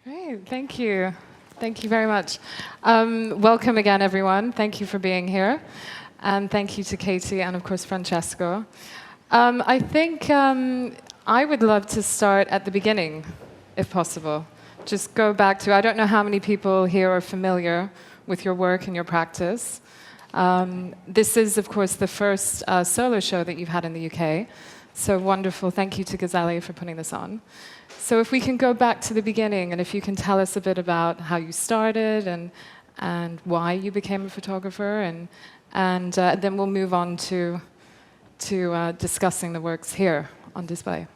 Great, thank you. Thank you very much. Welcome again, everyone. Thank you for being here. And thank you to Katie and, of course, Francesco. I think I would love to start at the beginning, if possible. Just go back to, I don't know how many people here are familiar with your work and your practice. This is, of course, the first solo show that you've had in the UK. So wonderful. Thank you to Gazali for putting this on. So if we can go back to the beginning, and if you can tell us a bit about how you started and why you became a photographer, and then we'll move on to discussing the works here on display.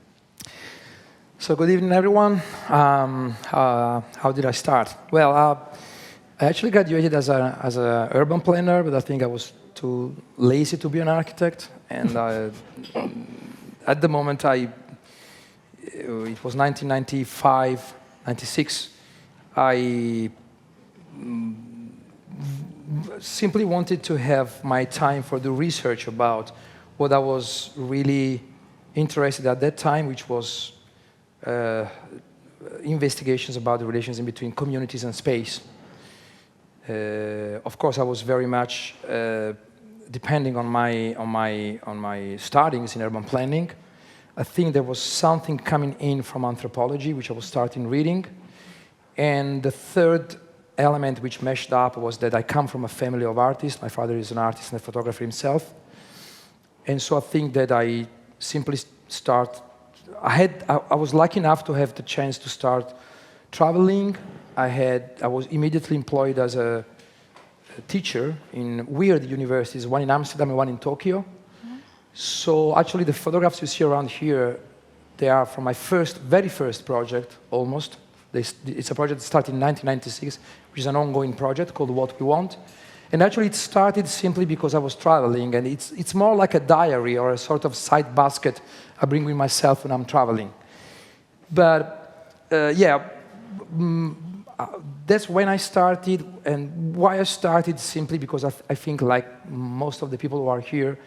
So good evening, everyone. How did I start? Well, I actually graduated as an urban planner, but I think I was too lazy to be an architect. And at the moment, it was 1995, 96, I simply wanted to have my time for the research about what I was really interested at that time, which was investigations about the relations in between communities and space. Of course, I was very much depending on my studies in urban planning. I think there was something coming in from anthropology, which I was starting reading. And the third element which meshed up was that I come from a family of artists. My father is an artist and a photographer himself. And so I think that I simply I was lucky enough to have the chance to start traveling. I was immediately employed as a teacher in weird universities, one in Amsterdam and one in Tokyo. So actually, the photographs you see around here, they are from my very first project, almost. It's a project that started in 1996, which is an ongoing project called What We Want. And actually, it started simply because I was traveling, and it's more like a diary or a sort of side basket I bring with myself when I'm traveling. But that's when I started, and why I started simply because I think, like most of the people who are here,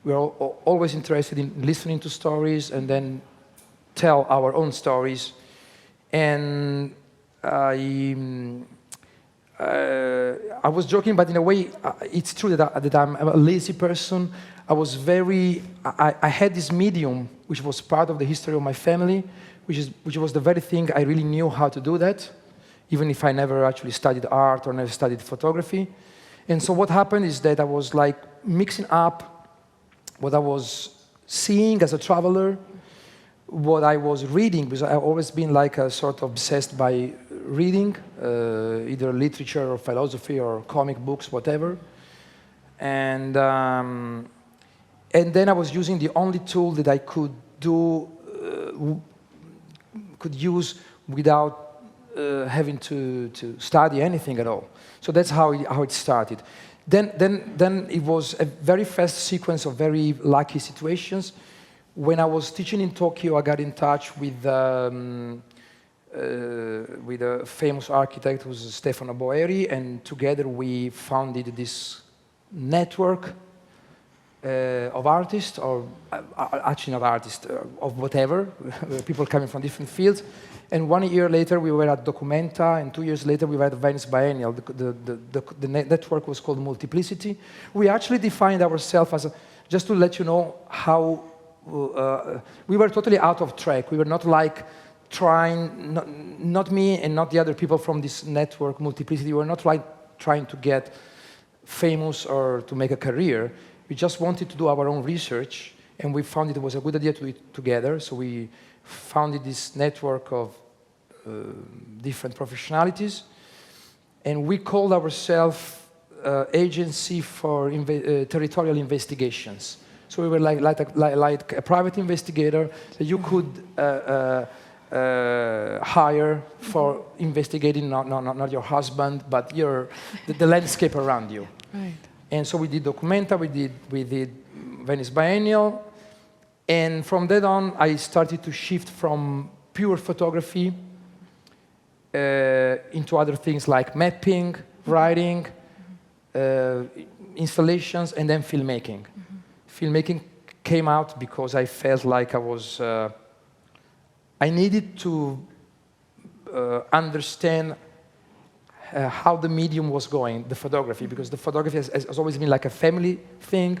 we're always interested in listening to stories and then tell our own stories. And I was joking, but in a way, it's true that I'm a lazy person. I had this medium, which was part of the history of my family, which was the very thing I really knew how to do that, even if I never actually studied art or never studied photography. And so what happened is that I was like mixing up what I was seeing as a traveler, what I was reading, because I've always been like a sort of obsessed by reading, either literature or philosophy or comic books, whatever. And then I was using the only tool that I could use without having to study anything at all. So that's how it started. Then it was a very fast sequence of very lucky situations. When I was teaching in Tokyo, I got in touch with a famous architect who's Stefano Boeri, and together we founded this network of artists, or actually not artists, of whatever, people coming from different fields. And 1 year later, we were at Documenta, and 2 years later, we were at Venice Biennial. The network was called Multiplicity. We actually defined ourselves as, just to let you know how, we were totally out of track. We were not like trying, not me and not the other people from this network, Multiplicity, we were not like trying to get famous or to make a career. We just wanted to do our own research, and we found it was a good idea to do it together. So we founded this network of different professionalities, and we called ourselves Agency for Territorial Investigations. So we were like a private investigator that you could hire for investigating not your husband, but the landscape around you. Right. And so we did Documenta, we did Venice Biennial, and from then on, I started to shift from pure photography into other things like mapping, writing, installations, and then filmmaking. Filmmaking came out because I felt like I needed to understand how the medium was going, the photography, because the photography has always been like a family thing.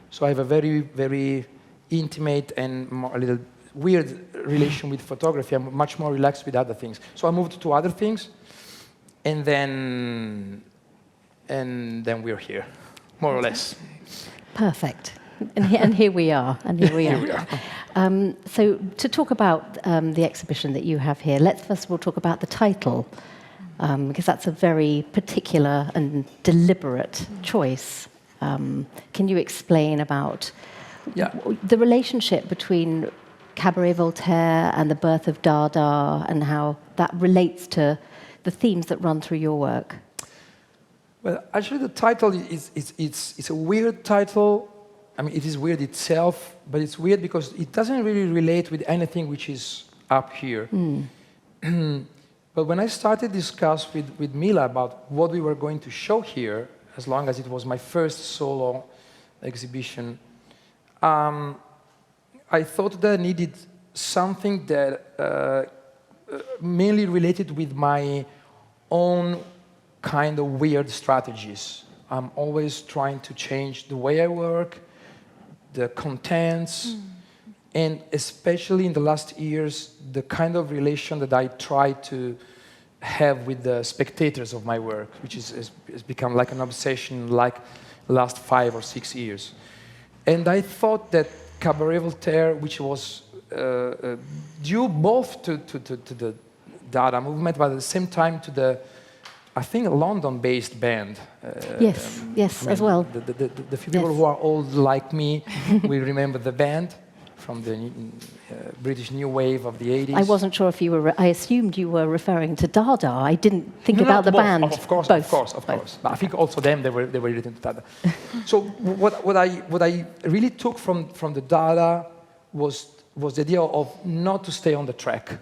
So I have a very, very intimate and a little weird relation with photography. I'm much more relaxed with other things. So I moved to other things, and then we're here, more or less. Perfect. And here we are. And here we are. So to talk about the exhibition that you have here, let's first of all talk about the title, because that's a very particular and deliberate choice. Can you explain about the relationship between Cabaret Voltaire and the birth of Dada, and how that relates to the themes that run through your work? Well, actually, the title it's a weird title. I mean, it is weird itself, but it's weird because it doesn't really relate with anything which is up here. But when I started to discuss with Mila about what we were going to show here, as long as it was my first solo exhibition, I thought that I needed something that mainly related with my own kind of weird strategies. I'm always trying to change the way I work, the contents, and especially in the last years, the kind of relation that I try to have with the spectators of my work, which has become like an obsession like the last 5 or 6 years. And I thought that Cabaret Voltaire, which was due both to the Dada movement, but at the same time to the, I think, a London-based band. Yes, I mean, as well. The few people who are old like me will remember the band from the British New Wave of the 80s. I wasn't sure if you were. I assumed you were referring to Dada. I didn't think about the band. Of course. But I think also them they were related to Dada. So what I really took from the Dada was the idea of not to stay on the track,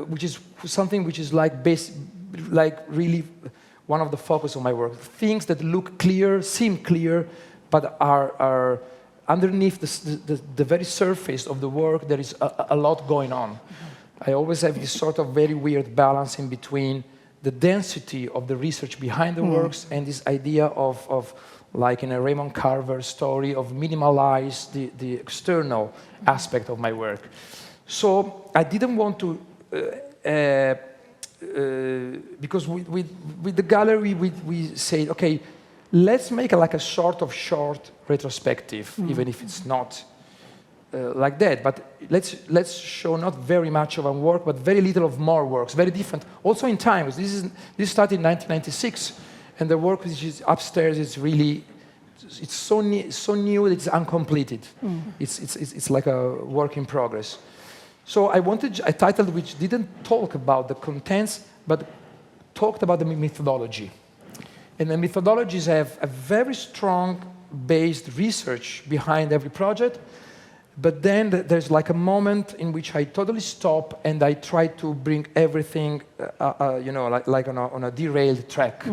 which is something which is like really one of the focus of my work. Things that look clear, seem clear, but are underneath the very surface of the work. There is a lot going on. I always have this sort of very weird balance in between the density of the research behind the works and this idea of like in a Raymond Carver story, of minimalize the external aspect of my work. So I didn't want to, because with the gallery, we said, okay, let's make like a sort of short retrospective, even if it's not like that. But let's show not very much of our work, but very little of more works, very different. Also in time, this started in 1996, and the work which is upstairs is really, it's so new that it's uncompleted. It's like a work in progress. So I wanted a title which didn't talk about the contents, but talked about the methodology. And the methodologies have a very strong based research behind every project, but then there's like a moment in which I totally stop and I try to bring everything, like on a derailed track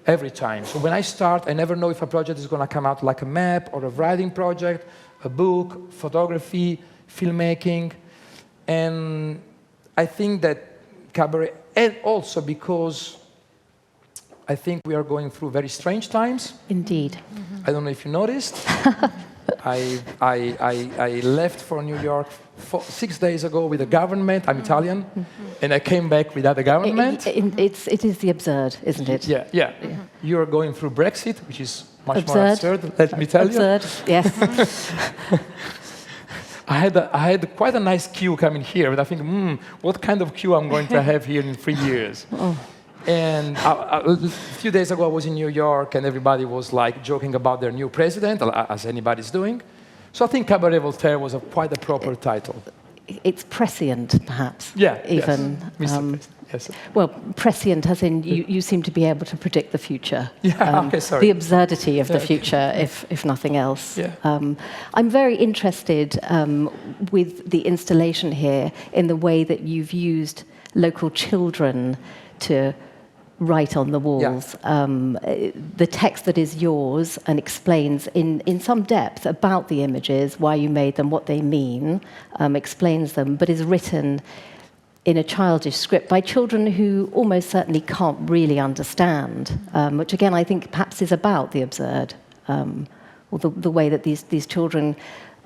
every time. So when I start, I never know if a project is going to come out like a map or a writing project, a book, photography, filmmaking. And I think that Cabaret, and also because I think we are going through very strange times. Indeed. I don't know if you noticed. I left for New York 6 days ago with the government. I'm Italian, and I came back without the government. It is the absurd, isn't it? Yeah. You're going through Brexit, which is much more absurd. Let me tell you. Absurd. Yes. I had quite a nice queue coming here, but I think, what kind of queue I'm going to have here in 3 years? And a few days ago, I was in New York, and everybody was like joking about their new president, as anybody's doing. So I think Cabaret Voltaire was quite a proper title. It's prescient, perhaps. Yeah, even. Yes. Well, prescient as in you seem to be able to predict the future. Yeah, okay, sorry. The absurdity of the future, if nothing else. Yeah. I'm very interested with the installation here in the way that you've used local children to write on the walls. The text that is yours and explains in some depth about the images, why you made them, what they mean, explains them, but is written in a childish script by children who almost certainly can't really understand, which again I think perhaps is about the absurd, or the way that these children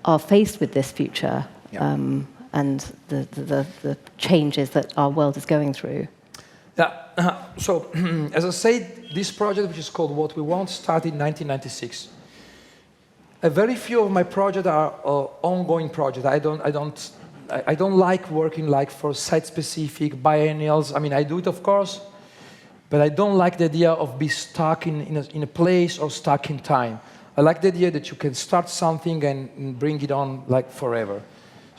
are faced with this future, and the changes that our world is going through. Yeah, so as I said, this project, which is called What We Want, started in 1996. A very few of my projects are ongoing projects. I don't like working like for site-specific biennials. I mean, I do it, of course, but I don't like the idea of being stuck in a place or stuck in time. I like the idea that you can start something and bring it on like forever.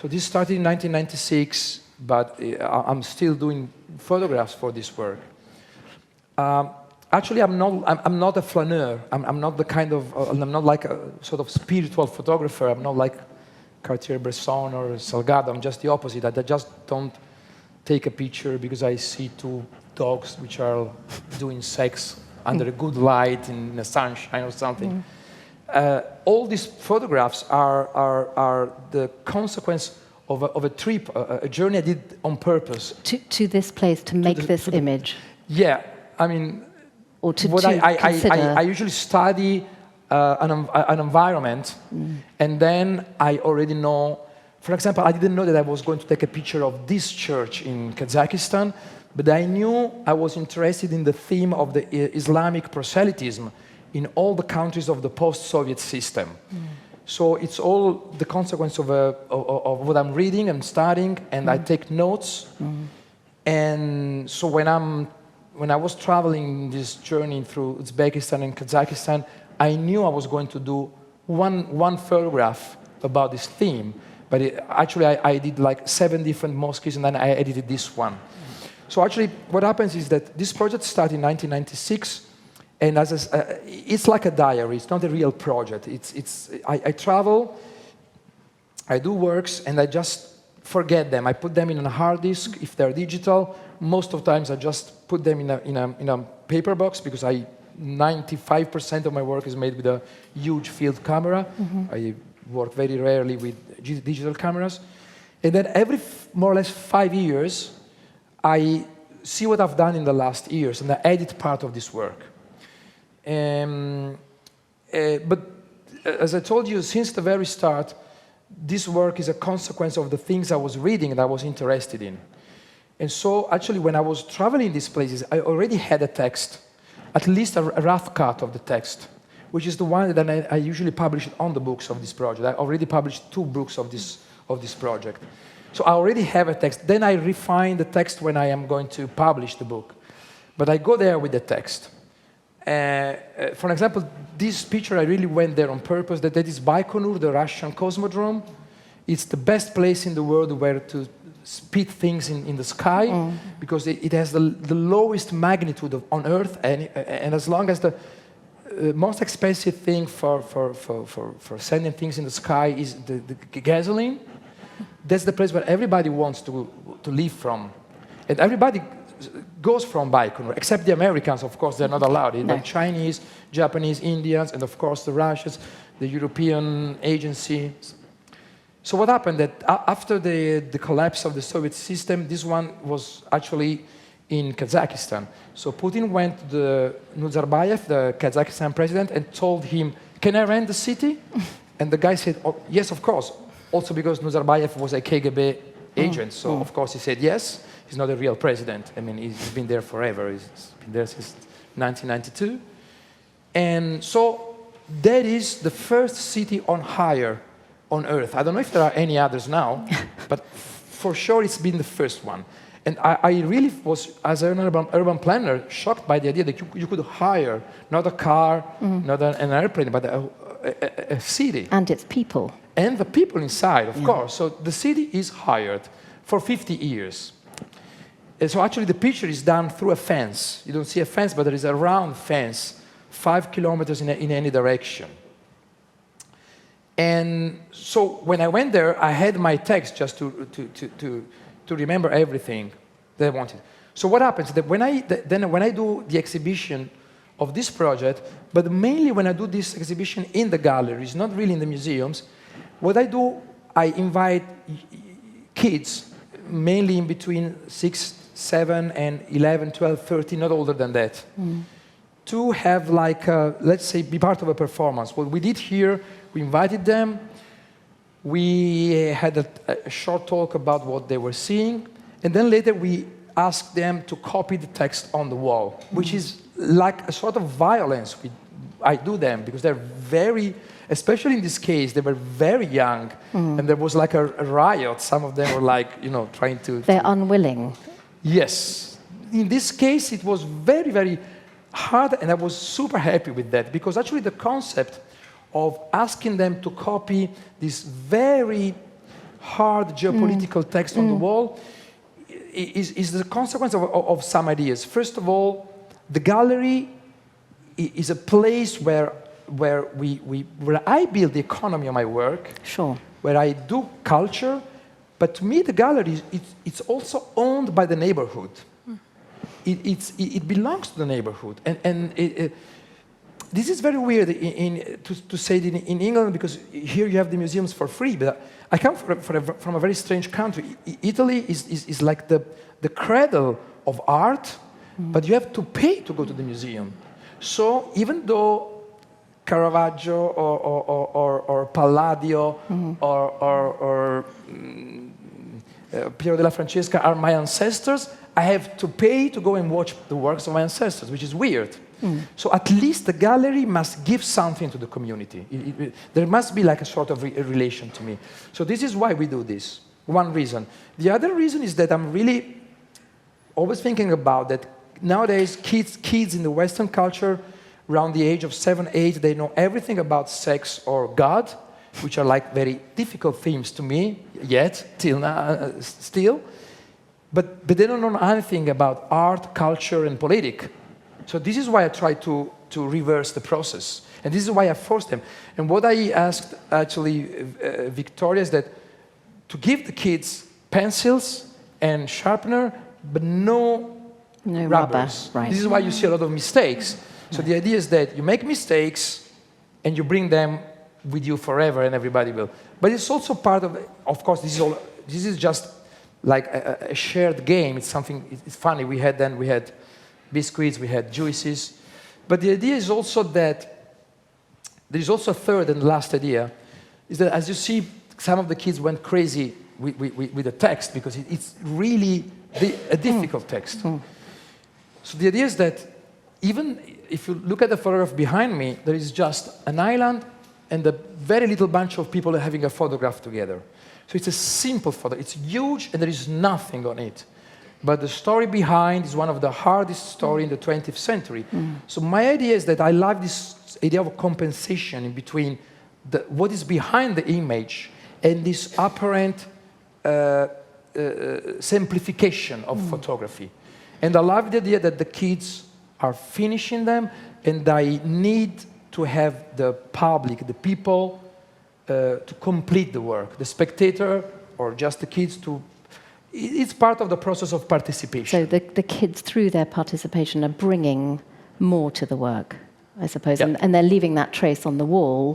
So this started in 1996, but I'm still doing photographs for this work. Actually, I'm not a flaneur. I'm not the kind of, I'm not like a sort of spiritual photographer. I'm not like Cartier-Bresson or Salgado. I'm just the opposite. I just don't take a picture because I see two dogs which are doing sex under a good light in the sunshine or something. All these photographs are the consequence of a trip, a journey I did on purpose. To this place, to make this image? Yeah, I mean, or to consider. I usually study an environment, and then I already know. For example, I didn't know that I was going to take a picture of this church in Kazakhstan, but I knew I was interested in the theme of the Islamic proselytism in all the countries of the post-Soviet system. So it's all the consequence of what I'm reading and studying, and I take notes. And so when I was traveling this journey through Uzbekistan and Kazakhstan, I knew I was going to do one photograph about this theme. But actually, I did like 7 different mosques, and then I edited this one. So actually, what happens is that this project started in 1996, and it's like a diary. It's not a real project. I travel, I do works, and I just forget them. I put them in a hard disk if they're digital. Most of the times, I just put them in a paper box because 95% of my work is made with a huge field camera. I work very rarely with digital cameras. And then every more or less 5 years, I see what I've done in the last years, and I edit part of this work. But as I told you, since the very start, this work is a consequence of the things I was reading and I was interested in. And so actually, when I was traveling these places, I already had a text, at least a rough cut of the text, which is the one that I usually publish on the books of this project. I already published 2 books of this project. So I already have a text. Then I refine the text when I am going to publish the book. But I go there with the text. For example, this picture, I really went there on purpose. That is Baikonur, the Russian cosmodrome. It's the best place in the world where to spit things in the sky, because it has the lowest magnitude on Earth, and as long as the most expensive thing for sending things in the sky is the gasoline, that's the place where everybody wants to live from. And everybody goes from Baikonur, except the Americans, of course, they're not allowed. The Chinese, Japanese, Indians, and of course the Russians, the European agencies. So what happened that after the collapse of the Soviet system, this one was actually in Kazakhstan. So Putin went to Nazarbayev, the Kazakhstan president, and told him, "Can I rent the city?" And the guy said, "Oh, yes, of course." Also because Nazarbayev was a KGB agent, so of course he said yes. He's not a real president. I mean, he's been there forever. He's been there since 1992. And so that is the first city on hire on Earth. I don't know if there are any others now, but for sure it's been the first one. And I really was, as an urban planner, shocked by the idea that you could hire not a car, not an airplane, but a city. And its people. And the people inside, of course. So the city is hired for 50 years. And so actually the picture is done through a fence. You don't see a fence, but there is a round fence, 5 kilometers in any direction. And so when I went there, I had my text just to remember everything that I wanted. So what happens is that when I do the exhibition of this project, but mainly when I do this exhibition in the galleries, not really in the museums, what I do, I invite kids, mainly in between 6, 7, and 11, 12, 13, not older than that. To have like, let's say, be part of a performance. What we did here, we invited them, we had a short talk about what they were seeing, and then later we asked them to copy the text on the wall, which is like a sort of violence I do them, because they're very, especially in this case, they were very young, and there was like a riot. Some of them were like, you know, trying to... They're unwilling. Yes. In this case, it was very, very hard, and I was super happy with that, because actually the concept of asking them to copy this very hard geopolitical text on the wall is the consequence of some ideas. First of all, the gallery is a place where I build the economy of my work, Sure. where I do culture, but to me the gallery, it's also owned by the neighborhood. It belongs to the neighborhood. And this is very weird to say it in England, because here you have the museums for free, but I come from a very strange country. Italy is like the cradle of art, but you have to pay to go to the museum. So even though Caravaggio or Palladio or Piero della Francesca are my ancestors, I have to pay to go and watch the works of my ancestors, which is weird. So at least the gallery must give something to the community. There must be like a sort of a relation to me. So this is why we do this, one reason. The other reason is that I'm really always thinking about that nowadays kids in the Western culture, around the age of 7, 8, they know everything about sex or God, which are like very difficult themes to me, yet, till now, still. But they don't know anything about art, culture, and politics. So this is why I try to reverse the process. And this is why I forced them. And what I asked, actually, Victoria, is that to give the kids pencils and sharpener, but no rubbers. Right. This is why you see a lot of mistakes. So the idea is that you make mistakes, and you bring them with you forever, and everybody will. But it's also part of course, this is just like a shared game. It's something, it's funny. We had biscuits, we had juices. But the idea is also that there is also a third and last idea, is that as you see, some of the kids went crazy with the text, because it's really a difficult text. So the idea is that even if you look at the photograph behind me, there is just an island and a very little bunch of people having a photograph together. So it's a simple photo. It's huge, and there is nothing on it. But the story behind is one of the hardest stories in the 20th century. So my idea is that I love this idea of compensation in between what is behind the image and this apparent simplification of photography. And I love the idea that the kids are finishing them, and I need to have the public, the people, to complete the work. The spectator, or just the kids, it's part of the process of participation. So the kids, through their participation, are bringing more to the work, I suppose, and they're leaving that trace on the wall,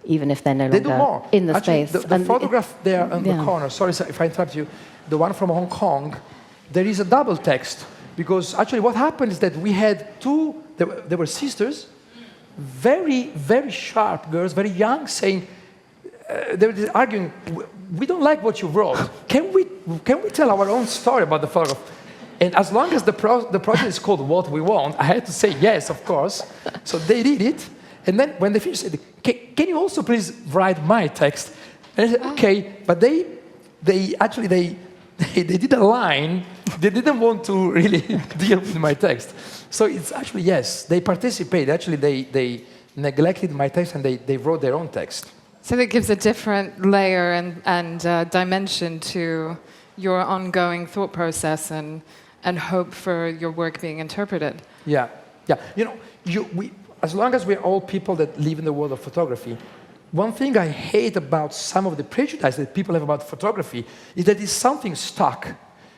even if they're no longer in the space. The photograph there on the corner, sorry if I interrupt you, the one from Hong Kong, there is a double text, because actually what happened is that we had two, they were sisters, very, very sharp girls, very young, saying, they were arguing, we don't like what you wrote. Can we tell our own story about the photograph? And as long as the project is called What We Want, I had to say yes, of course. So they did it. And then when they finished, they said, can you also please write my text? And I said, okay. But they did a line. They didn't want to really deal with my text. So it's actually, yes, they participated. Actually, they neglected my text, and they wrote their own text. So that gives a different layer and dimension to your ongoing thought process and hope for your work being interpreted. Yeah. You know, as long as we're all people that live in the world of photography, one thing I hate about some of the prejudice that people have about photography is that it's something stuck.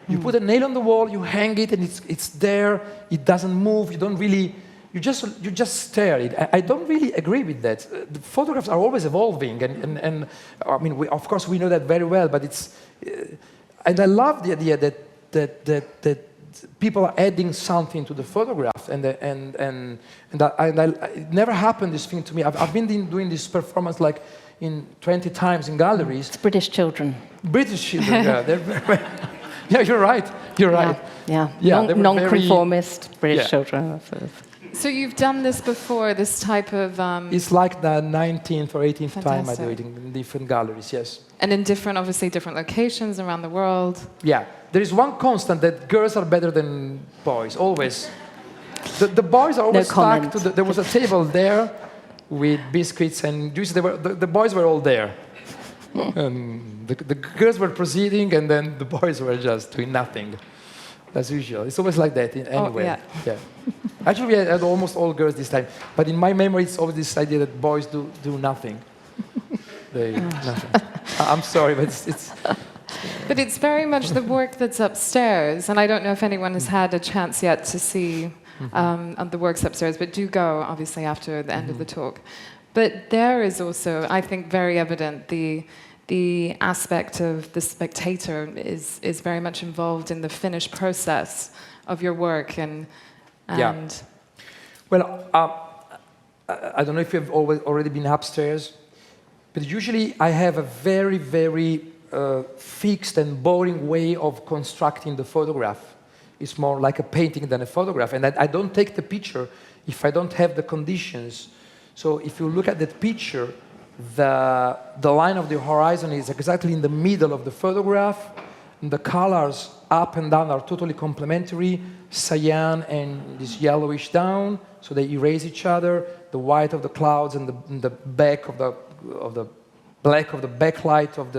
You put a nail on the wall, you hang it, and it's there. It doesn't move. You don't really. You just stare at it. I don't really agree with that. The photographs are always evolving, and I mean, of course, we know that very well. But And I love the idea that people are adding something to the photograph, and it never happened, this thing to me. I've been doing this performance like in 20 times in galleries. It's British children. British children, yeah. Yeah, you're right. You're right. Yeah. Non-conformist British children. So you've done this before, this type of... It's like the 19th or 18th Fantastic. time I do it in different galleries, yes. And in obviously different locations around the world. Yeah. There is one constant, that girls are better than boys, always. The boys are always stuck to there was a table there with biscuits and juice. The boys were all there. And the girls were proceeding, and then the boys were just doing nothing. As usual. It's always like that anyway. Yeah. Actually, we had almost all girls this time. But in my memory, it's always this idea that boys do nothing. Nothing. I'm sorry, but it's... But it's very much the work that's upstairs. And I don't know if anyone has had a chance yet to see the works upstairs, but do go, obviously, after the end of the talk. But there is also, I think, very evident the aspect of the spectator is very much involved in the finished process of your work. And yeah. Well, I don't know if you've already been upstairs, but usually I have a very, very fixed and boring way of constructing the photograph. It's more like a painting than a photograph, and I don't take the picture if I don't have the conditions. So if you look at that picture, the line of the horizon is exactly in the middle of the photograph, and the colors up and down are totally complementary, cyan and this yellowish down, so they erase each other, the white of the clouds and the back of the black of the backlight of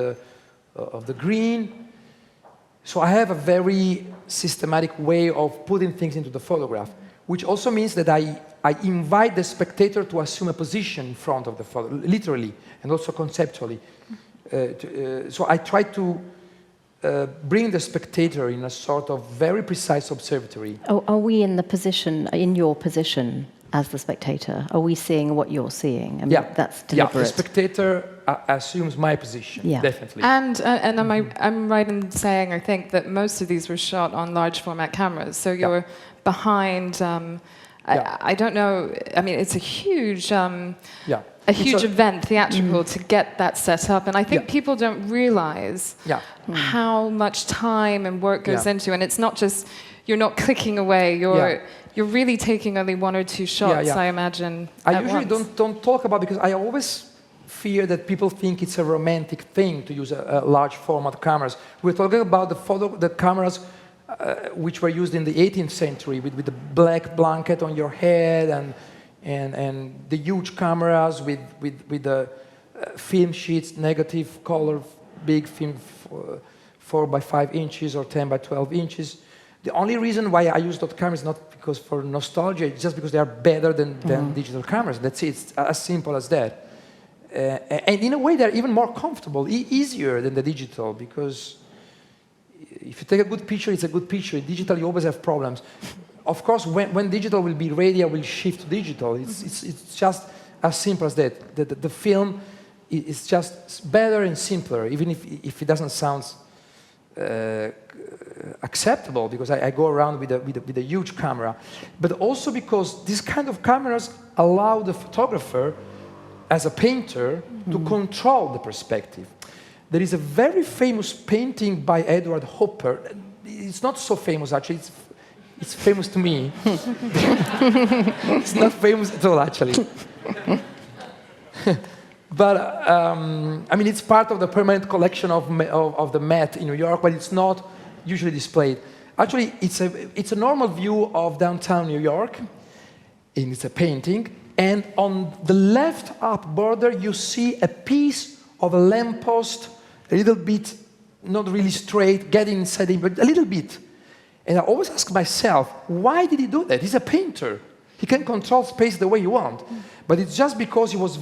the green. So I have a very systematic way of putting things into the photograph, which also means that I invite the spectator to assume a position in front of the photo, literally, and also conceptually. So I try to bring the spectator in a sort of very precise observatory. Are we in your position as the spectator? Are we seeing what you're seeing? I mean, that's deliberate. Yeah, the spectator assumes my position, definitely. And I'm right in saying, I think, that most of these were shot on large format cameras. So you're behind... I don't know. I mean, it's a huge, huge event, theatrical, to get that set up. And I think people don't realize how much time and work goes into. And it's not just you're not clicking away. You're really taking only one or two shots. I imagine. I usually don't talk about, because I always fear that people think it's a romantic thing to use a large format cameras. We're talking about the cameras. Which were used in the 18th century with the black blanket on your head and the huge cameras with the film sheets, negative color, big film, 4 by 5 inches or 10 by 12 inches. The only reason why I use dot cameras is not because for nostalgia, it's just because they are better than digital cameras. That's it. It's as simple as that. And in a way, they're even more comfortable, easier than the digital, because if you take a good picture, it's a good picture. Digital, you always have problems. Of course, when digital will be ready, I will shift to digital. It's just as simple as that. The film is just better and simpler, even if it doesn't sound acceptable, because I go around with a huge camera. But also because these kind of cameras allow the photographer, as a painter, to control the perspective. There is a very famous painting by Edward Hopper. It's not so famous, actually. It's famous to me. It's not famous at all, actually. But, I mean, it's part of the permanent collection of the Met in New York, but it's not usually displayed. Actually, it's a normal view of downtown New York, and it's a painting. And on the left up border, you see a piece of a lamppost, a little bit, not really straight, getting inside it, but a little bit. And I always ask myself, why did he do that? He's a painter. He can control space the way you want. But it's just because he was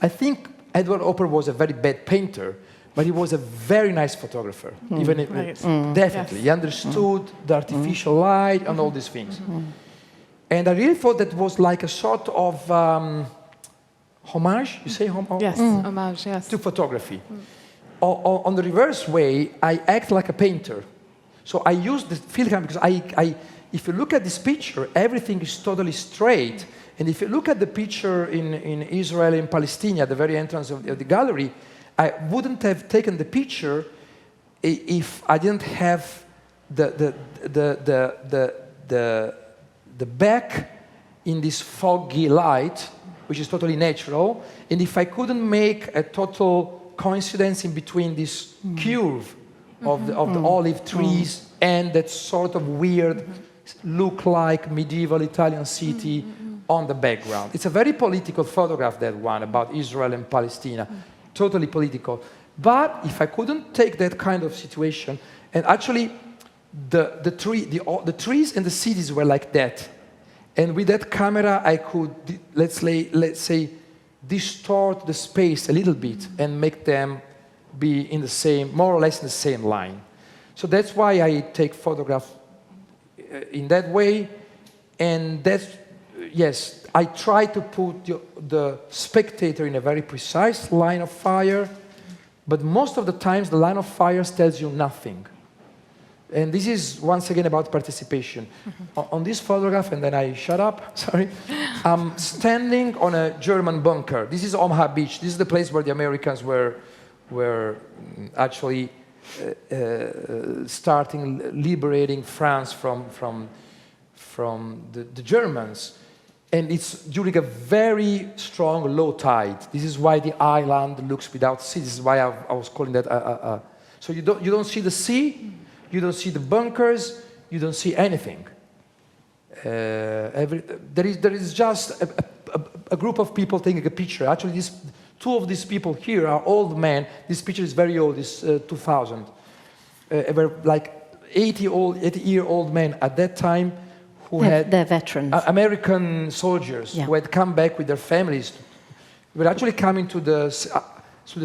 I think Edward Hopper was a very bad painter, but he was a very nice photographer. Definitely. Yes. He understood the artificial light and all these things. And I really thought that was like a sort of homage, you say homage? Yes, homage, yes. To photography. on the reverse way, I act like a painter. So I use the field camera because if you look at this picture, everything is totally straight. And if you look at the picture in Israel and Palestine, at the very entrance of the gallery, I wouldn't have taken the picture if I didn't have the back in this foggy light, which is totally natural, and if I couldn't make a total coincidence in between this curve of the olive trees and that sort of weird look-like medieval Italian city on the background. It's a very political photograph, that one, about Israel and Palestine, totally political. But if I couldn't take that kind of situation, and actually the trees and the cities were like that, and with that camera I could, let's say, distort the space a little bit and make them be in the same, more or less in the same line. So that's why I take photographs in that way, and that's, yes, I try to put the spectator in a very precise line of fire, but most of the times the line of fire tells you nothing. And this is, once again, about participation. On this photograph, and then I shut up, sorry, I'm standing on a German bunker. This is Omaha Beach. This is the place where the Americans were actually starting liberating France from the Germans. And it's during a very strong low tide. This is why the island looks without sea. This is why I was calling that so you don't see the sea, you don't see the bunkers, you don't see anything. There is just a group of people taking a picture. Actually, two of these people here are old men. This picture is very old. It's 2000. Were like 80-year-old men at that time who they're veterans. American soldiers who had come back with their families. Were actually coming to the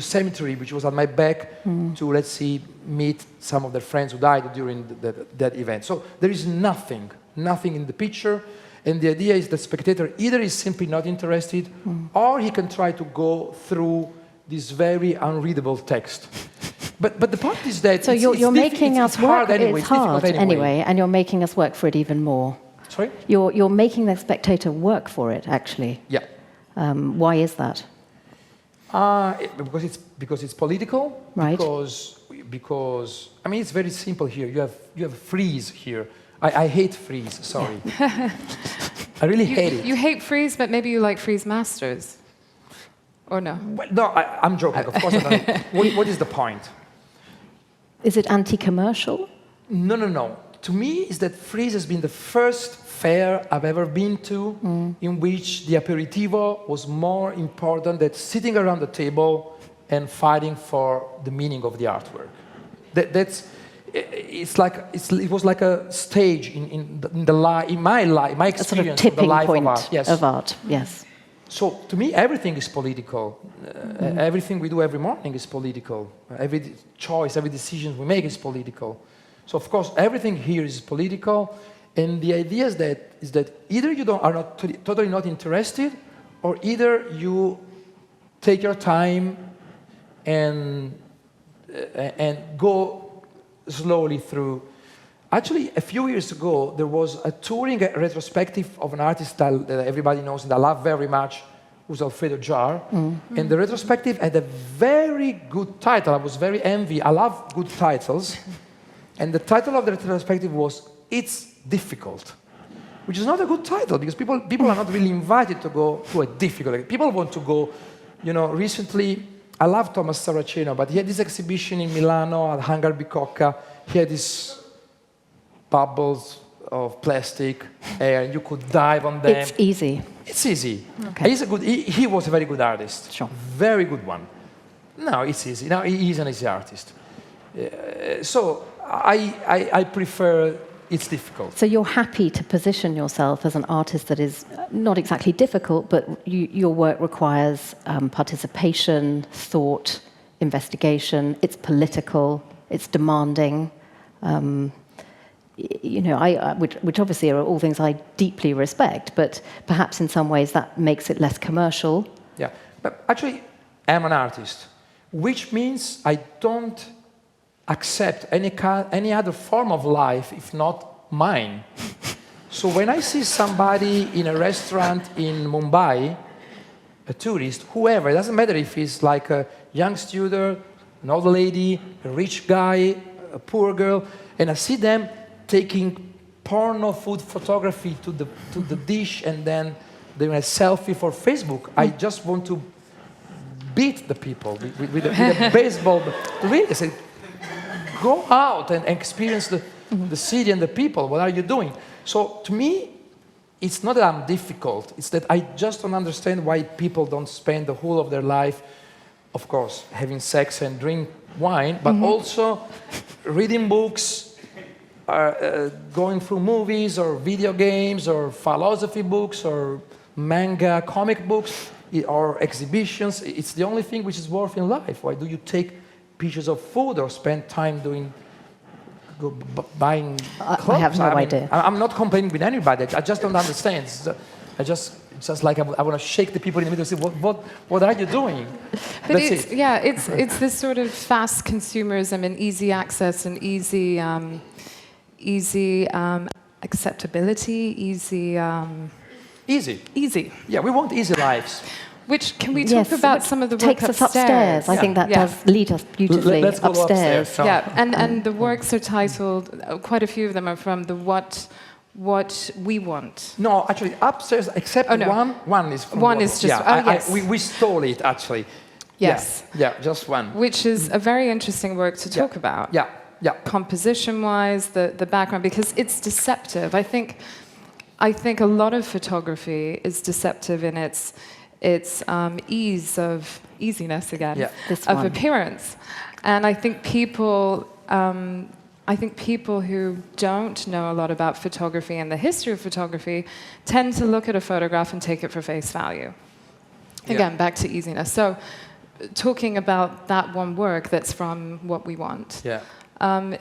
cemetery, which was on my back, to, let's see, meet some of their friends who died during that event. So there is nothing in the picture, and the idea is the spectator either is simply not interested, or he can try to go through this very unreadable text. But the point is that so you're making us work. Anyway. It's hard anyway, and you're making us work for it even more. Sorry? You're making the spectator work for it, actually. Yeah. Why is that? Because it's political. Right. Because I mean, it's very simple here. You have freeze here. I hate freeze. Sorry. I really hate it. You hate freeze, but maybe you like freeze masters, or no? Well, no, I'm joking. Of course, I don't. What is the point? Is it anti-commercial? No. To me, is that freeze has been the first fair I've ever been to in which the aperitivo was more important than sitting around the table and fighting for the meaning of the artwork. It was like a stage in my life, my experience, a sort of tipping of the life point of art. Yes. Of art. Yes. So to me, everything is political. Everything we do every morning is political. Every choice, every decision we make is political. So of course, everything here is political. And the idea is that either you are not totally not interested, or either you take your time and go slowly through. Actually, a few years ago, there was a touring retrospective of an artist that everybody knows and I love very much, who's Alfredo Jar. And the retrospective had a very good title. I was very envious. I love good titles. And the title of the retrospective was "It's Difficult," which is not a good title because people are not really invited to go to a difficult. People want to go, recently, I love Thomas Saraceno, but he had this exhibition in Milano at Hangar Bicocca. He had these bubbles of plastic air, and you could dive on them. It's easy. It's easy. Okay. He was a very good artist. Sure. Very good one. No, it's easy. Now he's an easy artist. So I prefer It's Difficult. So you're happy to position yourself as an artist that is not exactly difficult, but your work requires participation, thought, investigation. It's political. It's demanding. Which obviously are all things I deeply respect, but perhaps in some ways that makes it less commercial. Yeah, but actually, I'm an artist. which means I don't accept any other form of life if not mine. So when I see somebody in a restaurant in Mumbai, a tourist, whoever, it doesn't matter if he's like a young student, an old lady, a rich guy, a poor girl, and I see them taking porno food photography to the dish and then doing a selfie for Facebook, I just want to beat the people with a baseball. Really, I say, go out and experience the city and the people. What are you doing? So to me, it's not that I'm difficult. It's that I just don't understand why people don't spend the whole of their life, of course, having sex and drink wine, but also reading books, going through movies or video games or philosophy books or manga, comic books or exhibitions. It's the only thing which is worth in life. Why do you take pictures of food or spend time buying clothes? I have no idea. I'm not complaining with anybody. I just don't understand. It's just like I want to shake the people in the middle and say, what are you doing? But it's this sort of fast consumerism and easy access and easy acceptability, easy. Easy. Yeah, we want easy lives. Which, can we talk about some of the work takes us upstairs. I think that does lead us beautifully Let's go upstairs. So. Yeah, and the works are titled, quite a few of them are from the What We Want. No, actually, upstairs, except one is from one is just, yes. We stole it, actually. Yes. Yeah, just one. Which is a very interesting work to talk about. Yeah. Composition-wise, the background, because it's deceptive. I think a lot of photography is deceptive in its easiness again, of appearance. And I think people who don't know a lot about photography and the history of photography tend to look at a photograph and take it for face value. Again, back to easiness. So talking about that one work that's from What We Want,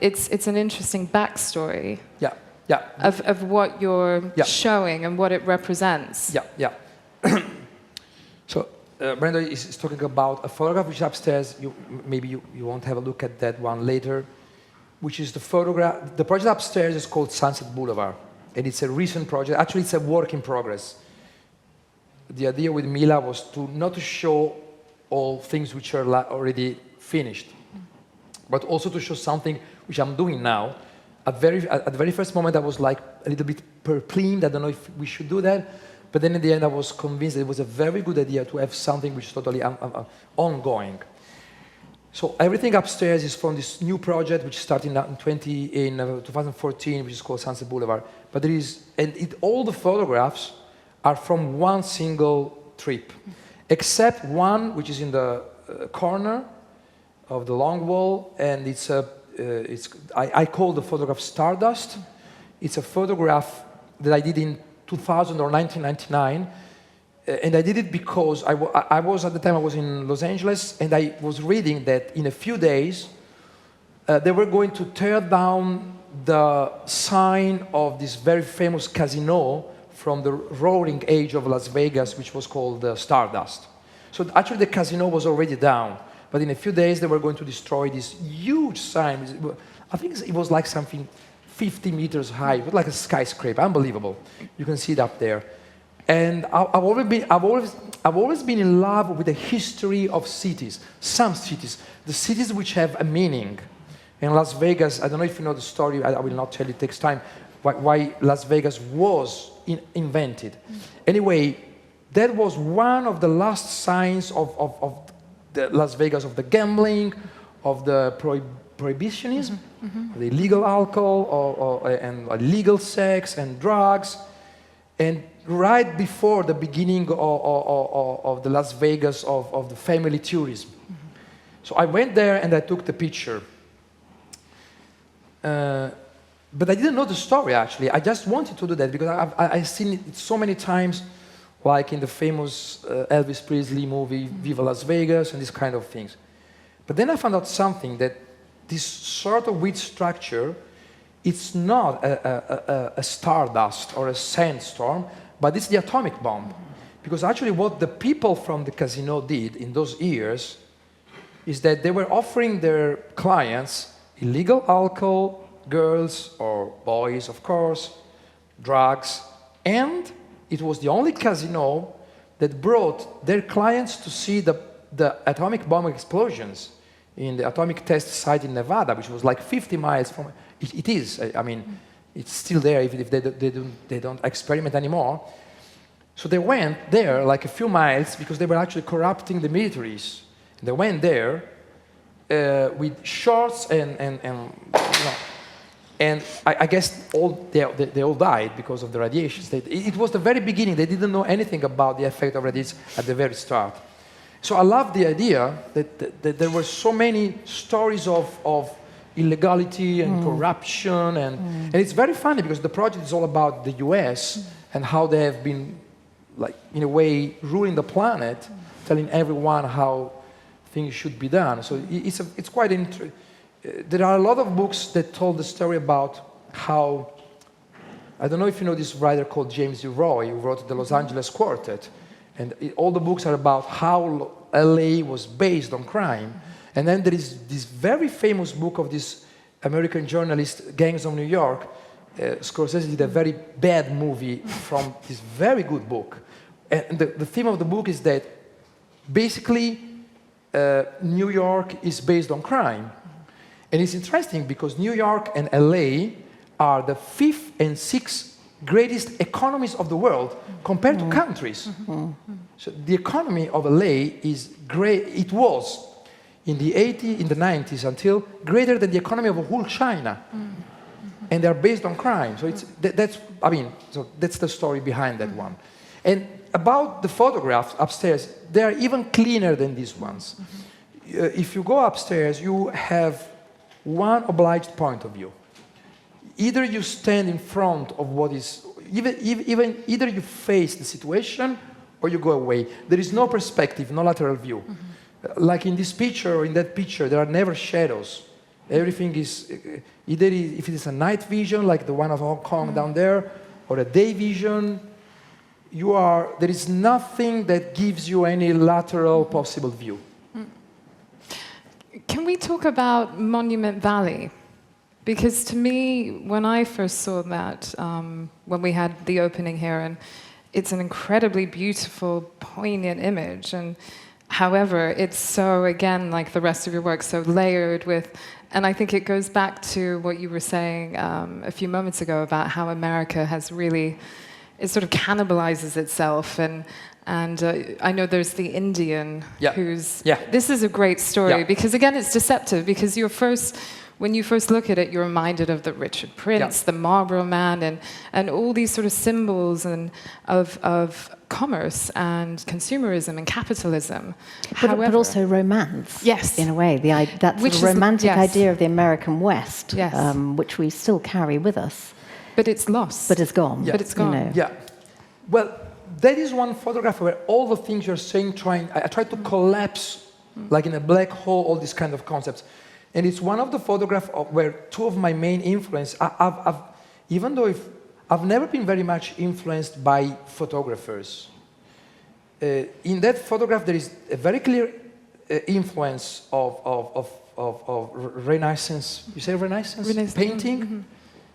it's an interesting backstory of what you're showing and what it represents. So Brandei is talking about a photograph which is upstairs. Maybe you won't have a look at that one later, which is the photograph. The project upstairs is called Sunset Boulevard, and it's a recent project. Actually, it's a work in progress. The idea with Mila was not to show all things which are already finished, but also to show something which I'm doing now. At the very first moment, I was like a little bit perplexed. I don't know if we should do that. But then in the end, I was convinced that it was a very good idea to have something which is totally ongoing. So everything upstairs is from this new project which started in 2014, which is called Sunset Boulevard. But all the photographs are from one single trip, except one which is in the corner of the long wall, and I call the photograph Stardust. It's a photograph that I did in 2000 or 1999, and I did it because I was at the time I was in Los Angeles, and I was reading that in a few days they were going to tear down the sign of this very famous casino from the roaring age of Las Vegas, which was called Stardust. So actually the casino was already down, but in a few days they were going to destroy this huge sign. I think it was like something 50 meters high. It was like a skyscraper, unbelievable. You can see it up there. And I've always been in love with the history of cities. Some cities, the cities which have a meaning. In Las Vegas, I don't know if you know the story. I will not tell you. It takes time. Why Las Vegas was invented. Anyway, that was one of the last signs of the Las Vegas, of the gambling, of the prohibitionism, the illegal alcohol and illegal sex and drugs, and right before the beginning of the Las Vegas of the family tourism. So I went there and I took the picture. But I didn't know the story, actually. I just wanted to do that because I've seen it so many times, like in the famous Elvis Presley movie, Viva Las Vegas, and these kind of things. But then I found out something, that this sort of weird structure, it's not a stardust or a sandstorm, but it's the atomic bomb. Because actually what the people from the casino did in those years, is that they were offering their clients illegal alcohol, girls or boys, of course, drugs, and it was the only casino that brought their clients to see the atomic bomb explosions in the atomic test site in Nevada, which was like 50 miles from. It is. I mean, it's still there, even if they don't experiment anymore. So they went there, like a few miles, because they were actually corrupting the militaries. They went there with shorts and I guess they all died because of the radiations. It was the very beginning. They didn't know anything about the effect of radiation at the very start. So I love the idea that there were so many stories of illegality and corruption, and it's very funny because the project is all about the US and how they have been, like, in a way, ruling the planet, telling everyone how things should be done. So it's quite interesting. There are a lot of books that told the story about how, I don't know if you know this writer called James D. Roy, who wrote the Los Angeles Quartet, and all the books are about how LA was based on crime. And then there is this very famous book of this American journalist, Gangs of New York. Scorsese did a very bad movie from this very good book. And the theme of the book is that basically New York is based on crime. And it's interesting because New York and LA are the 5th and 6th greatest economies of the world compared to countries. So the economy of LA is great. It was in the 80s, in the 90s, until greater than the economy of whole China. And they're based on crime. So that's the story behind that one. And about the photographs upstairs, they are even cleaner than these ones. If you go upstairs, you have one obliged point of view. Either you stand in front of what is, either you face the situation or you go away. There is no perspective, no lateral view. Like in this picture or in that picture, there are never shadows. Everything is, either if it is a night vision, like the one of Hong Kong down there, or a day vision, there is nothing that gives you any lateral possible view. Can we talk about Monument Valley? Because to me, when I first saw that, when we had the opening here, and it's an incredibly beautiful, poignant image, and however, it's so, again, like the rest of your work, so layered with, and I think it goes back to what you were saying a few moments ago about how America has really, it sort of cannibalizes itself, and I know there's the Indian who's, this is a great story, because again, it's deceptive, because when you first look at it, you're reminded of the Richard Prince, the Marlboro Man, and all these sort of symbols of commerce and consumerism and capitalism. But also romance, in a way. That sort of romantic idea of the American West, which we still carry with us. But it's lost. But it's gone. But it's gone. You know. Yeah. Well, that is one photograph where all the things you're saying, I try to collapse, like in a black hole, all these kind of concepts. And it's one of the photographs where two of my main influences, even though I've never been very much influenced by photographers, in that photograph there is a very clear influence of Renaissance, you say Renaissance painting,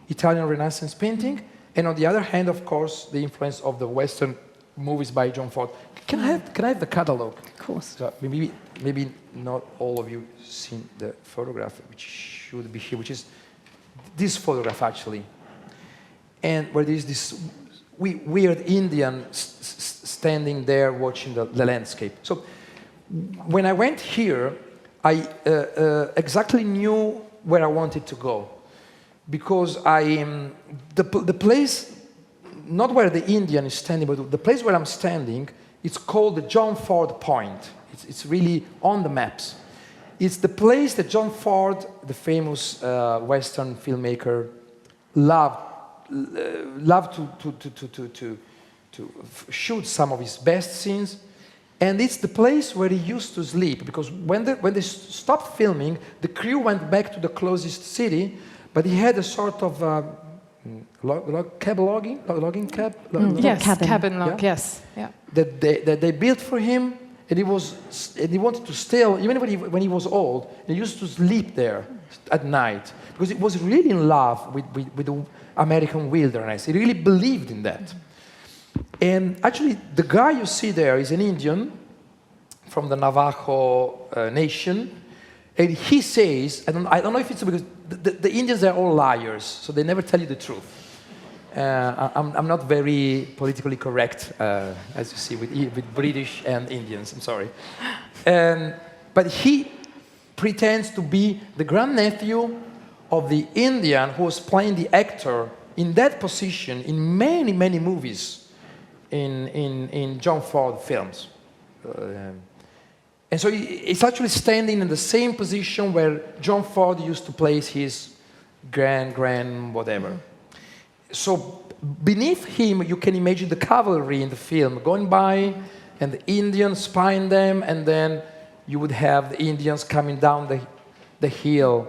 Italian Renaissance painting, and on the other hand, of course, the influence of the Western movies by John Ford. Can I have the catalog? Of course. So maybe not all of you seen the photograph, which should be here, which is this photograph actually, and where there is this weird Indian standing there watching the landscape. So when I went here, I exactly knew where I wanted to go, because the place, not where the Indian is standing, but the place where I'm standing, it's called the John Ford Point. It's really on the maps. It's the place that John Ford, the famous Western filmmaker, loved to shoot some of his best scenes. And it's the place where he used to sleep, because when they stopped filming, the crew went back to the closest city, but he had a sort of cabin log, yes. Yeah. That they built for him, and he wanted to still, even when he was old, he used to sleep there at night because he was really in love with the American wilderness. He really believed in that. And actually, the guy you see there is an Indian from the Navajo nation, and he says, I don't know if it's because the Indians are all liars, so they never tell you the truth. I'm not very politically correct, as you see, with British and Indians, I'm sorry. But he pretends to be the grandnephew of the Indian who was playing the actor in that position in many, many movies in John Ford films. And so he's actually standing in the same position where John Ford used to place his grand whatever. So beneath him, you can imagine the cavalry in the film going by, and the Indians spying them, and then you would have the Indians coming down the hill.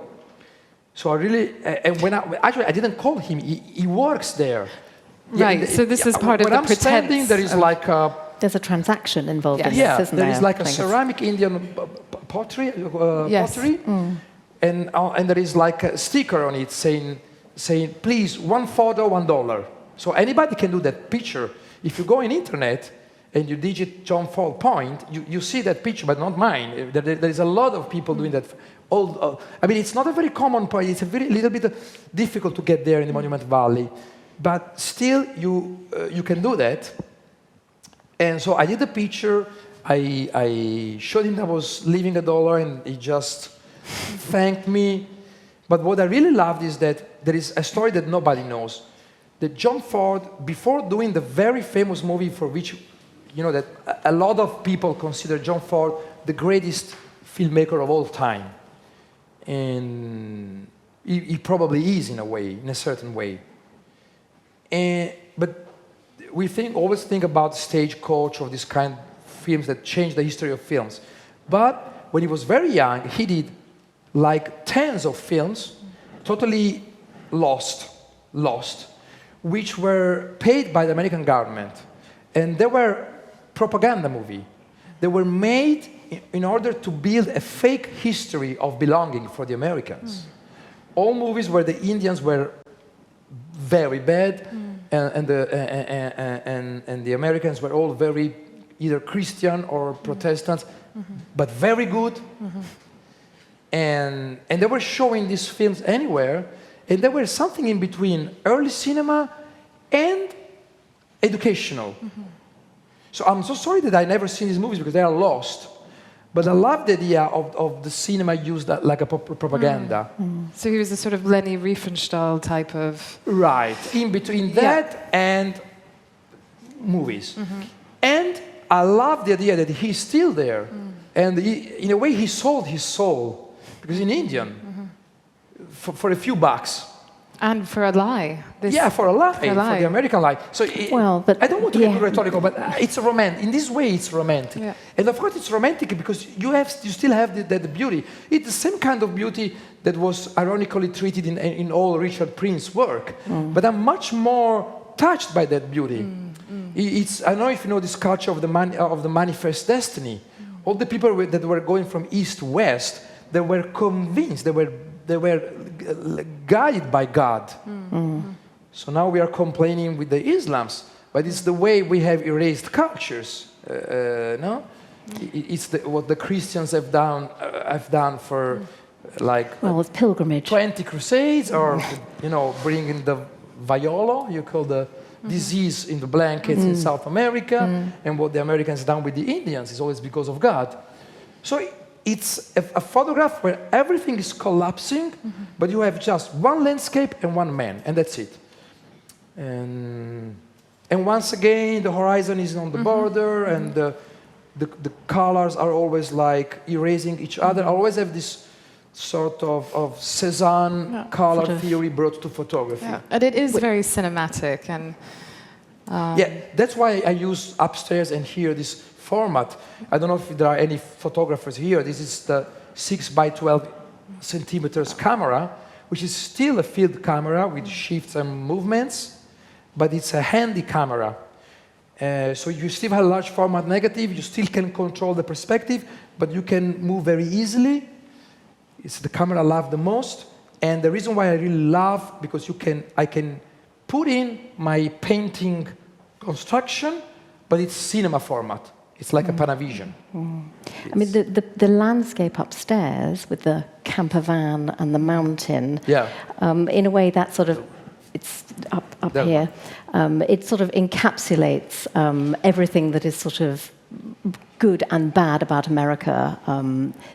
So I really, and actually I didn't call him, he works there. Right, Yeah, so this is part of the pretense. When I'm standing, there is like a... There's a transaction involved in this, Yeah, isn't there there? is like a ceramic Indian pottery, pottery, and there is like a sticker on it saying, please, one photo, $1. So anybody can do that picture. If you go on internet and you digit John Ford Point, you see that picture, but not mine. There is a lot of people doing that. I mean, it's not a very common point. It's a little bit difficult to get there in the Monument Valley, but still you can do that. And so I did the picture. I showed him that I was leaving $1, and he just thanked me. But what I really loved is that there is a story that nobody knows. That John Ford, before doing the very famous movie for which, you know, that a lot of people consider John Ford the greatest filmmaker of all time. And he probably is in a way, in a certain way. But we always think about Stagecoach or this kind of films that change the history of films. But when he was very young, he did like tens of films, totally lost, which were paid by the American government. And they were propaganda movies. They were made in order to build a fake history of belonging for the Americans. All movies where the Indians were very bad, and the Americans were all very either Christian or Protestants, but very good. And they were showing these films anywhere, and there was something in between early cinema and educational. So I'm so sorry that I never seen these movies because they are lost. But I love the idea of the cinema used like a propaganda. So he was a sort of Leni Riefenstahl type of... Right, in between that and movies. And I love the idea that he's still there. And in a way, he sold his soul. Because in Indian, for a few bucks. And for a lie. For a lie, for the American lie. So but I don't want to be rhetorical, but it's romantic. In this way, it's romantic. Yeah. And of course, it's romantic because you still have the beauty. It's the same kind of beauty that was ironically treated in all Richard Prince's work. But I'm much more touched by that beauty. I don't know if you know this culture of the manifest destiny. All the people that were going from east to west, they were convinced, they were guided by God. So now we are complaining with the Islams, but it's the way we have erased cultures. No, it's what the Christians have done for it's pilgrimage, 20 crusades, or bringing the viola, you call the disease in the blankets in South America, and what the Americans done with the Indians is always because of God. So it's a photograph where everything is collapsing, but you have just one landscape and one man, and that's it. And once again, the horizon is on the border, and the colors are always like erasing each other. I always have this sort of Cézanne color theory brought to photography. Yeah. And it is very cinematic. And that's why I use upstairs and here this format. I don't know if there are any photographers here. This is the 6 by 12 centimeters camera, which is still a field camera with shifts and movements, but it's a handy camera. So you still have a large format negative, you still can control the perspective, but you can move very easily. It's the camera I love the most. And the reason why I really love, because I can put in my painting construction, but it's cinema format. It's like a Panavision. I mean, the landscape upstairs with the camper van and the mountain, in a way that sort of, it's up here, it sort of encapsulates everything that is sort of good and bad about America,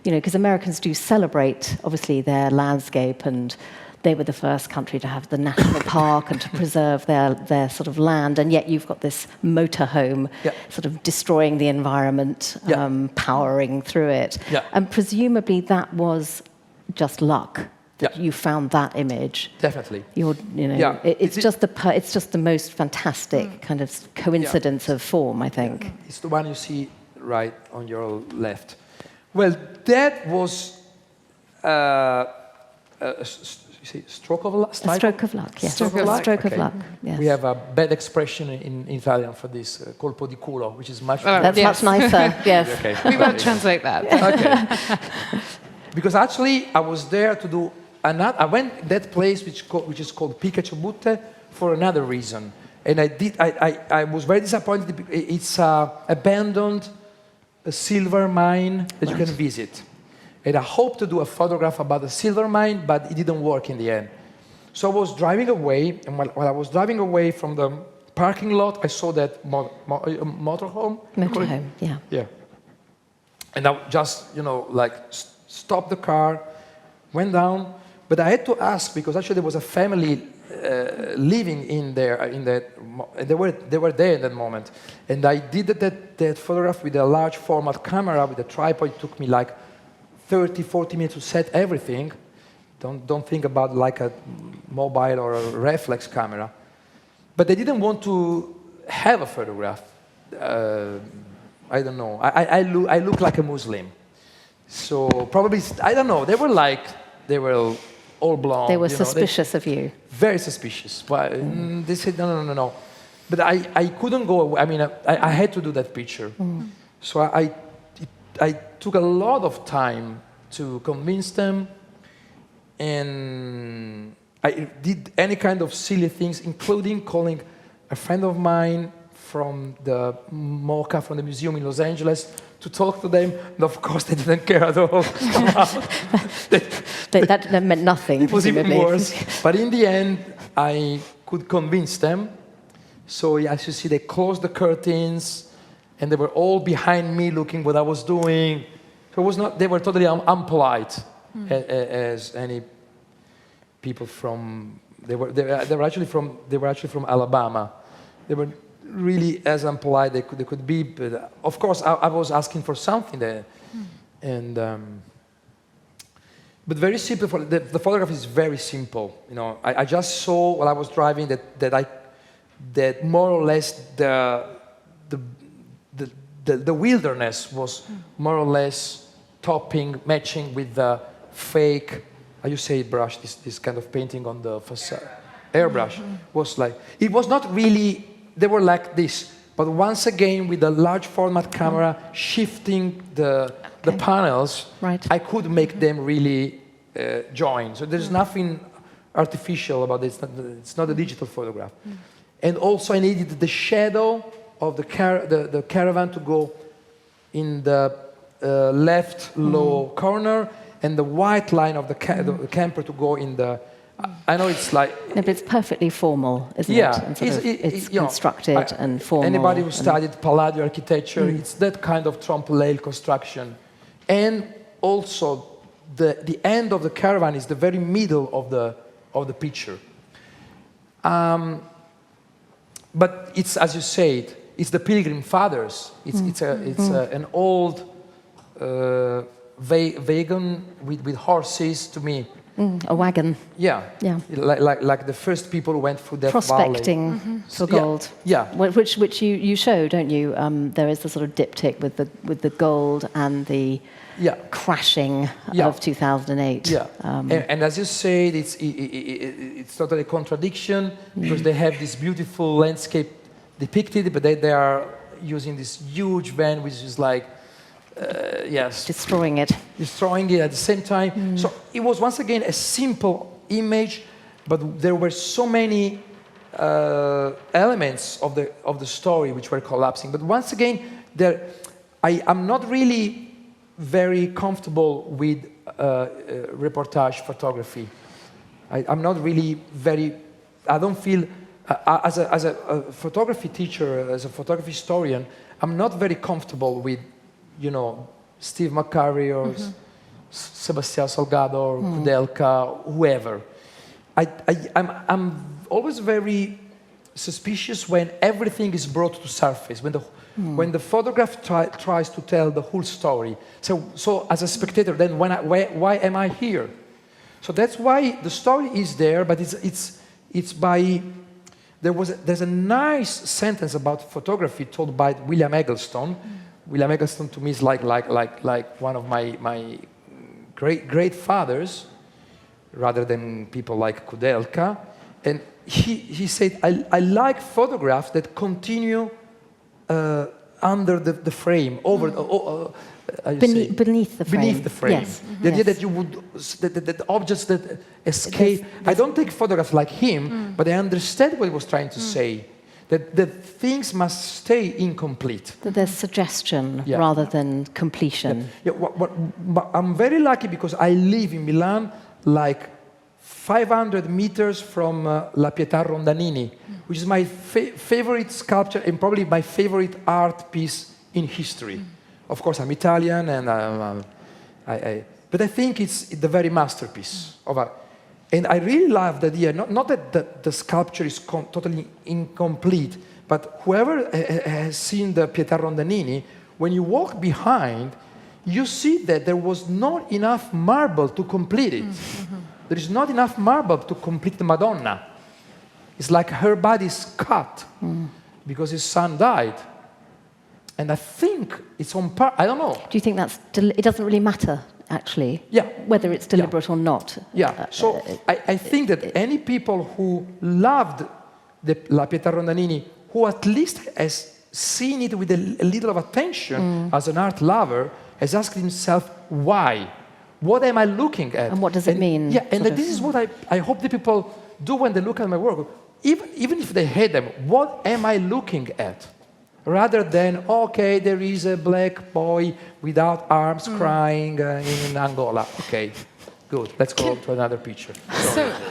because Americans do celebrate, obviously, their landscape, and they were the first country to have the national park and to preserve their sort of land, and yet you've got this motorhome sort of destroying the environment, powering through it. And presumably that was just luck. You found that image. Definitely. It's just the most fantastic kind of coincidence of form, I think. It's the one you see right on your left. Well, that was stroke of luck. A stroke of luck. Yes. Stroke of luck. Stroke of luck. Yes. We have a bad expression in Italian for this, colpo di culo, which is much. That's much nicer. Yes. Okay. We won't translate that. Okay. Because actually, I was there to do another. I went that place which is called Picche Butte for another reason, and I was very disappointed. It's abandoned silver mine that you can visit, and I hoped to do a photograph about the silver mine, but it didn't work in the end. So I was driving away, and while I was driving away from the parking lot, I saw that motorhome. Motorhome, yeah. Yeah. And I just, stopped the car, went down, but I had to ask because actually there was a family living in there. They were there in that moment, and I did that photograph with a large format camera with a tripod. It took me like 30-40 minutes to set everything. Don't think about like a mobile or a reflex camera. But they didn't want to have a photograph. I don't know. I look like a Muslim. So probably, I don't know, they were all blonde. They were suspicious of you. Very suspicious. They said, no. But I couldn't go away. I mean, I had to do that picture. So I took a lot of time to convince them, and I did any kind of silly things, including calling a friend of mine from the MoCA, from the museum in Los Angeles, to talk to them, and of course they didn't care at all. That meant nothing. It was even worse. But in the end, I could convince them. So as you see, they closed the curtains, and they were all behind me looking what I was doing. So it was not. They were totally unpolite, as any people from. They were actually from Alabama. They were really as unpolite they could be, but of course I was asking for something there, and but very simple. The photograph is very simple. I just saw while I was driving that more or less the wilderness was more or less matching with the fake. How you say brush? This kind of painting on the facade, airbrush was like it was not really. They were like this, but once again with a large format camera shifting the panels, I could make them really join. So there's nothing artificial about it. It's not a digital photograph. And also I needed the shadow of the caravan to go in the left low corner, and the white line of the camper to go in the. I know it's like... No, but it's perfectly formal, isn't it? And it's constructed and formal. Anybody who studied Palladio architecture, it's that kind of trompe-l'œil construction. And also, the end of the caravan is the very middle of the picture. But it's, as you said, it's the Pilgrim Fathers. It's an old wagon with horses, to me. A wagon. Yeah. Like the first people who went through that prospecting for gold. Yeah. Which you show, don't you? There is the sort of diptych with the gold and the crashing of 2008. Yeah. And as you said, it's totally a contradiction because they have this beautiful landscape depicted, but they are using this huge van, which is like, yes. Destroying it. Destroying it at the same time. So it was, once again, a simple image, but there were so many elements of the story which were collapsing. But once again, I'm not really very comfortable with reportage photography. I'm not really I don't feel, as a photography teacher, as a photography historian, I'm not very comfortable with, Steve McCurry or Sebastião Salgado or Kudelka, whoever. I'm always very suspicious when everything is brought to surface, when the photograph tries to tell the whole story. So as a spectator, then why am I here? So that's why the story is there, but it's by. There's a nice sentence about photography told by William Eggleston. William Eggleston to me is like one of my great fathers, rather than people like Kudelka. And he said, I like photographs that continue under the frame, beneath the frame. Beneath the frame. Yes. The idea that you would, that objects that escape. I don't take photographs like him, but I understand what he was trying to say. That things must stay incomplete. That there's suggestion rather than completion. Yeah. But I'm very lucky because I live in Milan, like 500 meters from La Pietà Rondanini, which is my favorite sculpture and probably my favorite art piece in history. Of course, I'm Italian, and but I think it's the very masterpiece of art. And I really love the idea, not that the sculpture is totally incomplete, but whoever has seen the Pietà Rondanini, when you walk behind, you see that there was not enough marble to complete it. There is not enough marble to complete the Madonna. It's like her body is cut because his son died. And I think it's on par. I don't know. Do you think it doesn't really matter, actually? Yeah. Whether it's deliberate or not? Yeah. So I think that any people who loved the La Pietà Rondanini, who at least has seen it with a little of attention as an art lover, has asked himself, why? What am I looking at? And what does it mean? Yeah, and this is what I hope the people do when they look at my work. Even if they hate them, what am I looking at? Rather than, okay, there is a black boy without arms crying in Angola. Okay, good. Let's go to another picture.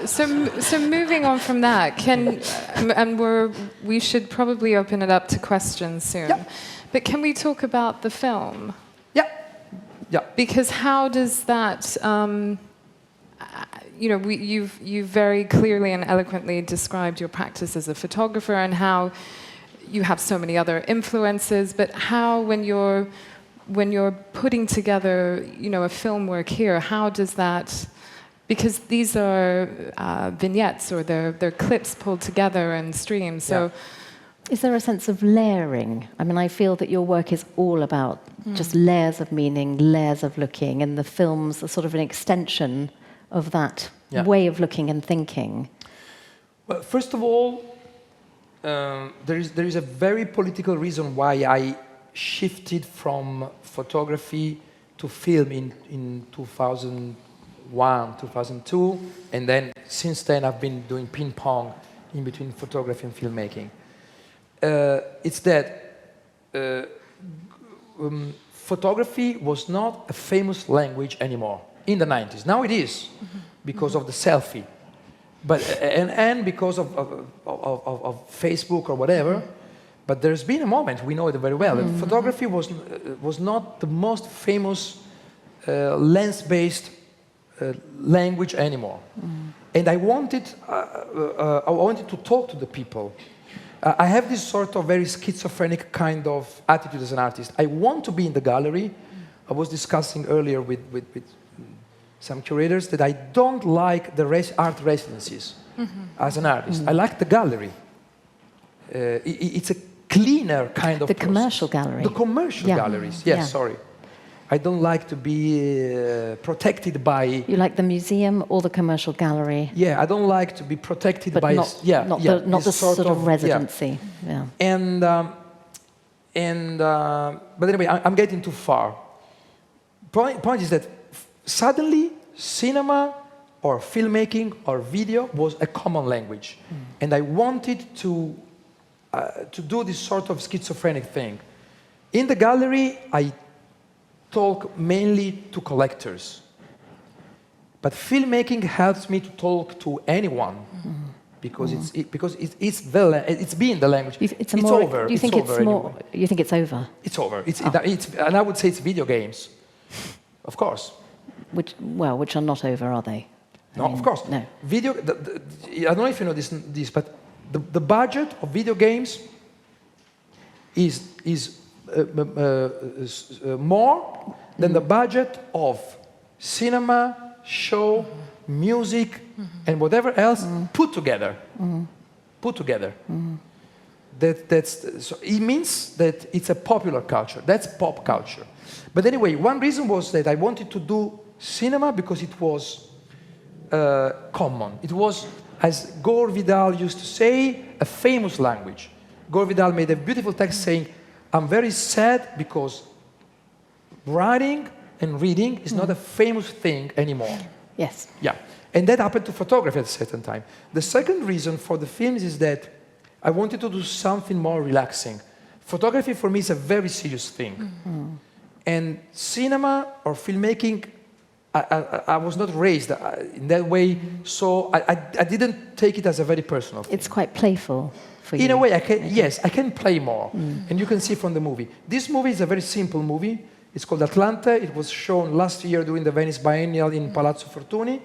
So moving on from that, we should probably open it up to questions soon. Yeah. But can we talk about the film? Yeah. Yeah. Because how does that, you've very clearly and eloquently described your practice as a photographer and how you have so many other influences, but how, when you're putting together, a film work here, how does that? Because these are vignettes, or they're clips pulled together and streamed. So, is there a sense of layering? I mean, I feel that your work is all about just layers of meaning, layers of looking, and the films are sort of an extension of that way of looking and thinking. Well, first of all, there is a very political reason why I shifted from photography to film in 2001, 2002, and then since then I've been doing ping pong in between photography and filmmaking. It's that photography was not a famous language anymore in the 90s. Now it is because of the selfie. But and because of Facebook or whatever, but there's been a moment, we know it very well, that photography was not the most famous lens-based language anymore. And I wanted to talk to the people. I have this sort of very schizophrenic kind of attitude as an artist. I want to be in the gallery. I was discussing earlier with some curators that I don't like the art residencies as an artist. I like the gallery. It's a cleaner kind of the commercial gallery. The commercial galleries, yes, sorry. I don't like to be protected by... You like the museum or the commercial gallery? Yeah, I don't like to be protected but by... not the sort of residency. Yeah. But anyway, I'm getting too far. Point is that suddenly cinema or filmmaking or video was a common language. And I wanted to do this sort of schizophrenic thing. In the gallery, I talk mainly to collectors. But filmmaking helps me to talk to anyone. Because it's been the language. It's over. You think it's more? You think it's over? It's over. And I would say it's video games, of course. Which are not over, are they? No, of course. No. I don't know if you know this, but the budget of video games is more than the budget of cinema, show, music, and whatever else put together. Put together. So it means that it's a popular culture. That's pop culture. But anyway, one reason was that I wanted to do cinema because it was common. It was, as Gore Vidal used to say, a famous language. Gore Vidal made a beautiful text saying, I'm very sad because writing and reading is not a famous thing anymore. Yes. Yeah. And that happened to photography at a certain time. The second reason for the films is that I wanted to do something more relaxing. Photography for me is a very serious thing. And cinema or filmmaking, I was not raised in that way, so I didn't take it as a very personal thing. It's quite playful for you. In a way, I can play more. And you can see from the movie. This movie is a very simple movie. It's called Atlante. It was shown last year during the Venice Biennial in Palazzo Fortuny.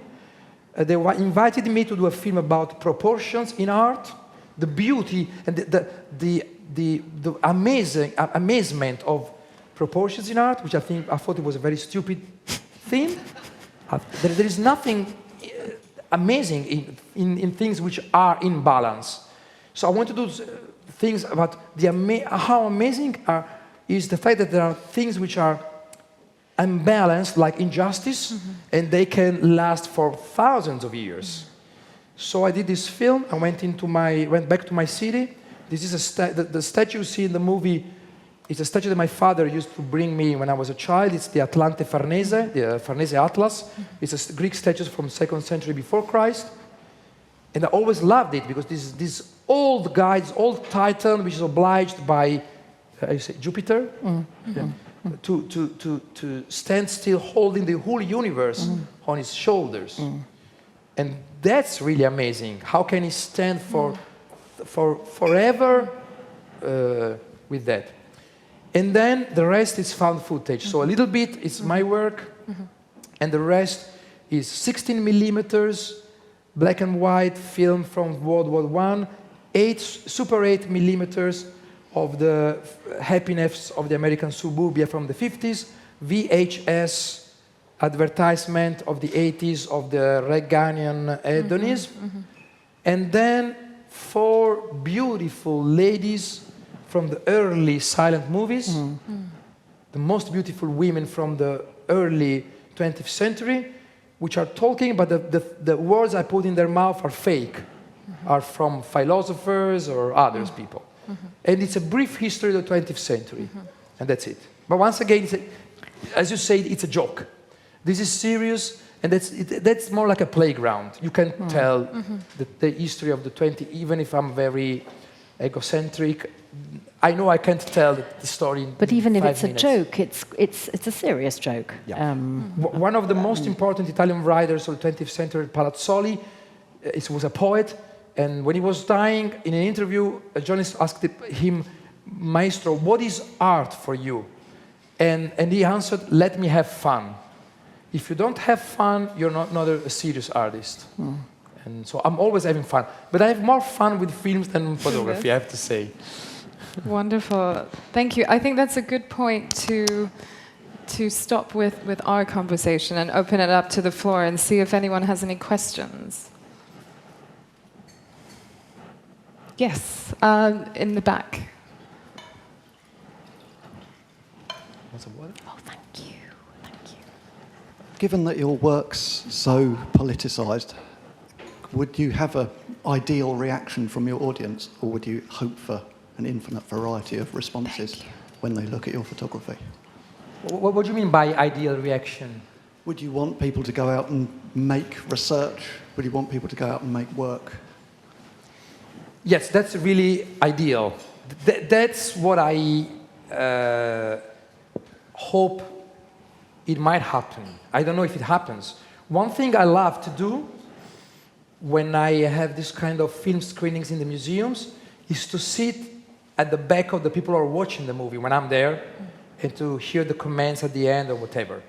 They invited me to do a film about proportions in art, the beauty and the amazement of proportions in art, which I thought it was a very stupid theme. There is nothing amazing in things which are in balance. So I want to do things about how amazing is the fact that there are things which are unbalanced, like injustice, and they can last for thousands of years. So I did this film. I went back to my city. This is the statue you see in the movie. It's a statue that my father used to bring me when I was a child. It's the Atlante Farnese, the Farnese Atlas. It's a Greek statue from 2nd century before Christ. And I always loved it because this old guy, this old titan, which is obliged by, Jupiter, to stand still holding the whole universe on his shoulders. And that's really amazing. How can he stand for forever with that? And then the rest is found footage. So a little bit is my work, and the rest is 16 millimeters, black and white film from World War I, Super 8 millimeters of the happiness of the American suburbia from the 50s, VHS advertisement of the 80s of the Reaganian hedonism, and then 4 beautiful ladies from the early silent movies, the most beautiful women from the early 20th century, which are talking, but the words I put in their mouth are fake, are from philosophers or others people. And it's a brief history of the 20th century, and that's it. But once again, as you say, it's a joke. This is serious, and that's more like a playground. You can tell the history of the 20th, even if I'm very egocentric. I know I can't tell the story in But even if it's minutes. a joke, it's a serious joke. Yeah. One of the most important Italian writers of the 20th century, Palazzoli, was a poet, and when he was dying, in an interview, a journalist asked him, Maestro, what is art for you? And he answered, let me have fun. If you don't have fun, you're not a serious artist. And so I'm always having fun. But I have more fun with films than photography, I have to say. Wonderful. Thank you. I think that's a good point to stop with our conversation and open it up to the floor and see if anyone has any questions. Yes, in the back. Want some water? Oh, thank you. given that your work's so politicised, would you have an ideal reaction from your audience, or would you hope for an infinite variety of responses when they look at your photography? What do you mean by ideal reaction? Would you want people to go out and make research? Would you want people to go out and make work? Yes, that's really ideal. That's what I hope it might happen. I don't know if it happens. One thing I love to do when I have this kind of film screenings in the museums is to sit at the back of the people who are watching the movie when I'm there and to hear the comments at the end or whatever.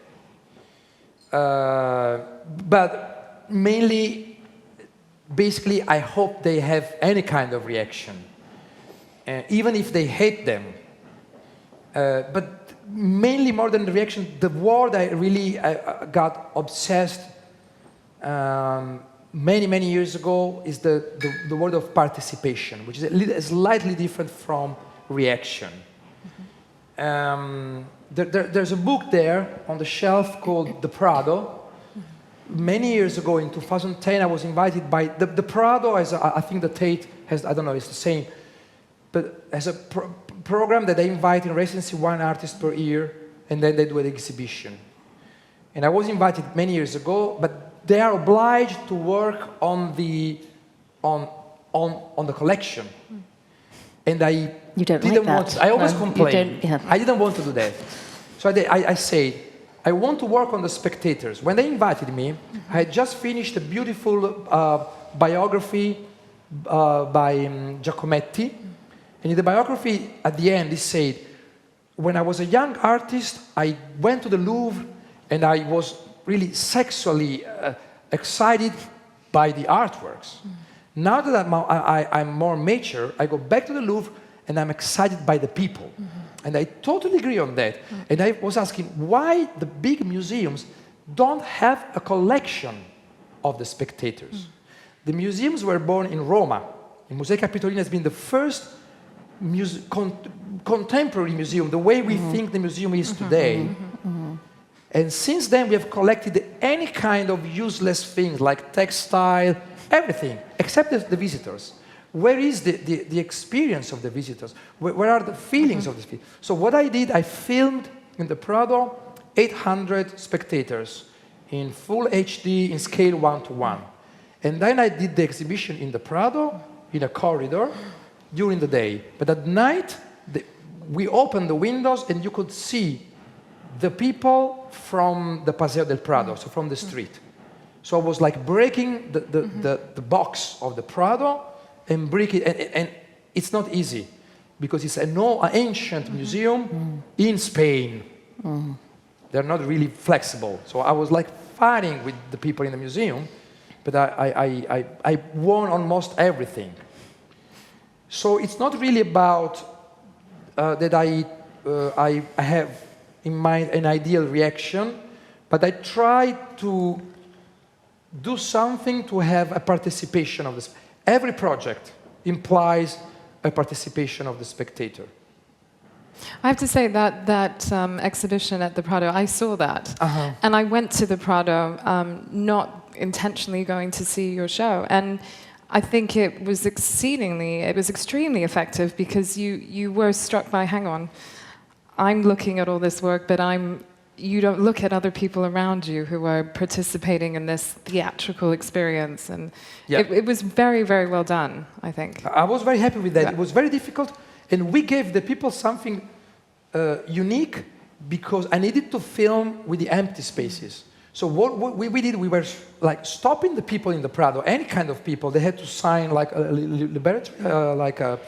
But mainly, basically, I hope they have any kind of reaction, even if they hate them. But mainly more than the reaction, the word I really got obsessed many years ago is the word of participation, which is slightly different from reaction. There's a book there on the shelf called The Prado. Many years ago, in 2010, I was invited by the Prado, as I think the Tate has, I don't know, it's the same, but as a program that they invite in residency one artist per year, and then they do an exhibition. And I was invited many years ago, but they are obliged to work on the collection. And you don't didn't like want that. to, I always complain. Yeah. I didn't want to do that. So I said, I want to work on the spectators. When they invited me, I had just finished a beautiful biography by Giacometti. And in the biography, at the end, he said, when I was a young artist, I went to the Louvre and I was really sexually excited by the artworks. Now that I'm more mature, I go back to the Louvre and I'm excited by the people. And I totally agree on that. And I was asking why the big museums don't have a collection of the spectators. The museums were born in Roma. The Museo Capitolino has been the first contemporary museum, the way we think the museum is today. And since then, we have collected any kind of useless things like textile, everything, except the visitors. Where is the experience of the visitors? Where are the feelings of the visitors? So what I did, I filmed in the Prado 800 spectators in full HD in scale 1:1. And then I did the exhibition in the Prado, in a corridor, during the day. But at night, we opened the windows and you could see the people from the Paseo del Prado, so from the street. So I was like breaking the box of the Prado and break it. And it's not easy because it's an ancient museum in Spain. They're not really flexible. So I was like fighting with the people in the museum, but I won almost everything. So it's not really about that I have in mind an ideal reaction, but I try to do something to have a participation of this. Every project implies a participation of the spectator. I have to say that exhibition at the Prado, I saw that. And I went to the Prado not intentionally going to see your show. And I think it was extremely effective because you were struck by, hang on, I'm looking at all this work, but you don't look at other people around you who are participating in this theatrical experience. And it was very, very well done, I think. I was very happy with that. Yeah. It was very difficult. And we gave the people something unique because I needed to film with the empty spaces. So what we did, we were like stopping the people in the Prado, any kind of people. They had to sign like a liberatory, like a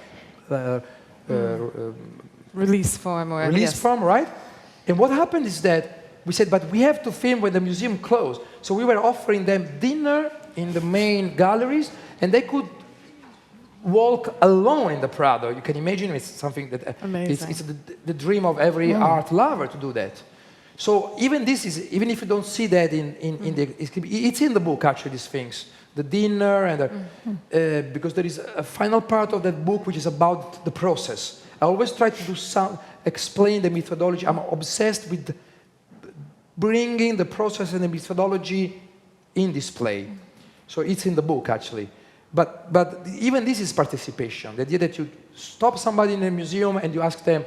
release form, or release form, right? And what happened is that we said, but we have to film when the museum closed. So we were offering them dinner in the main galleries, and they could walk alone in the Prado. You can imagine it's something that it's the dream of every art lover to do that. So even if you don't see that it's in the book actually, these things, the dinner and because there is a final part of that book which is about the process. I always try to explain the methodology. I'm obsessed with bringing the process and the methodology in display. So it's in the book, actually. But even this is participation. The idea that you stop somebody in a museum and you ask them,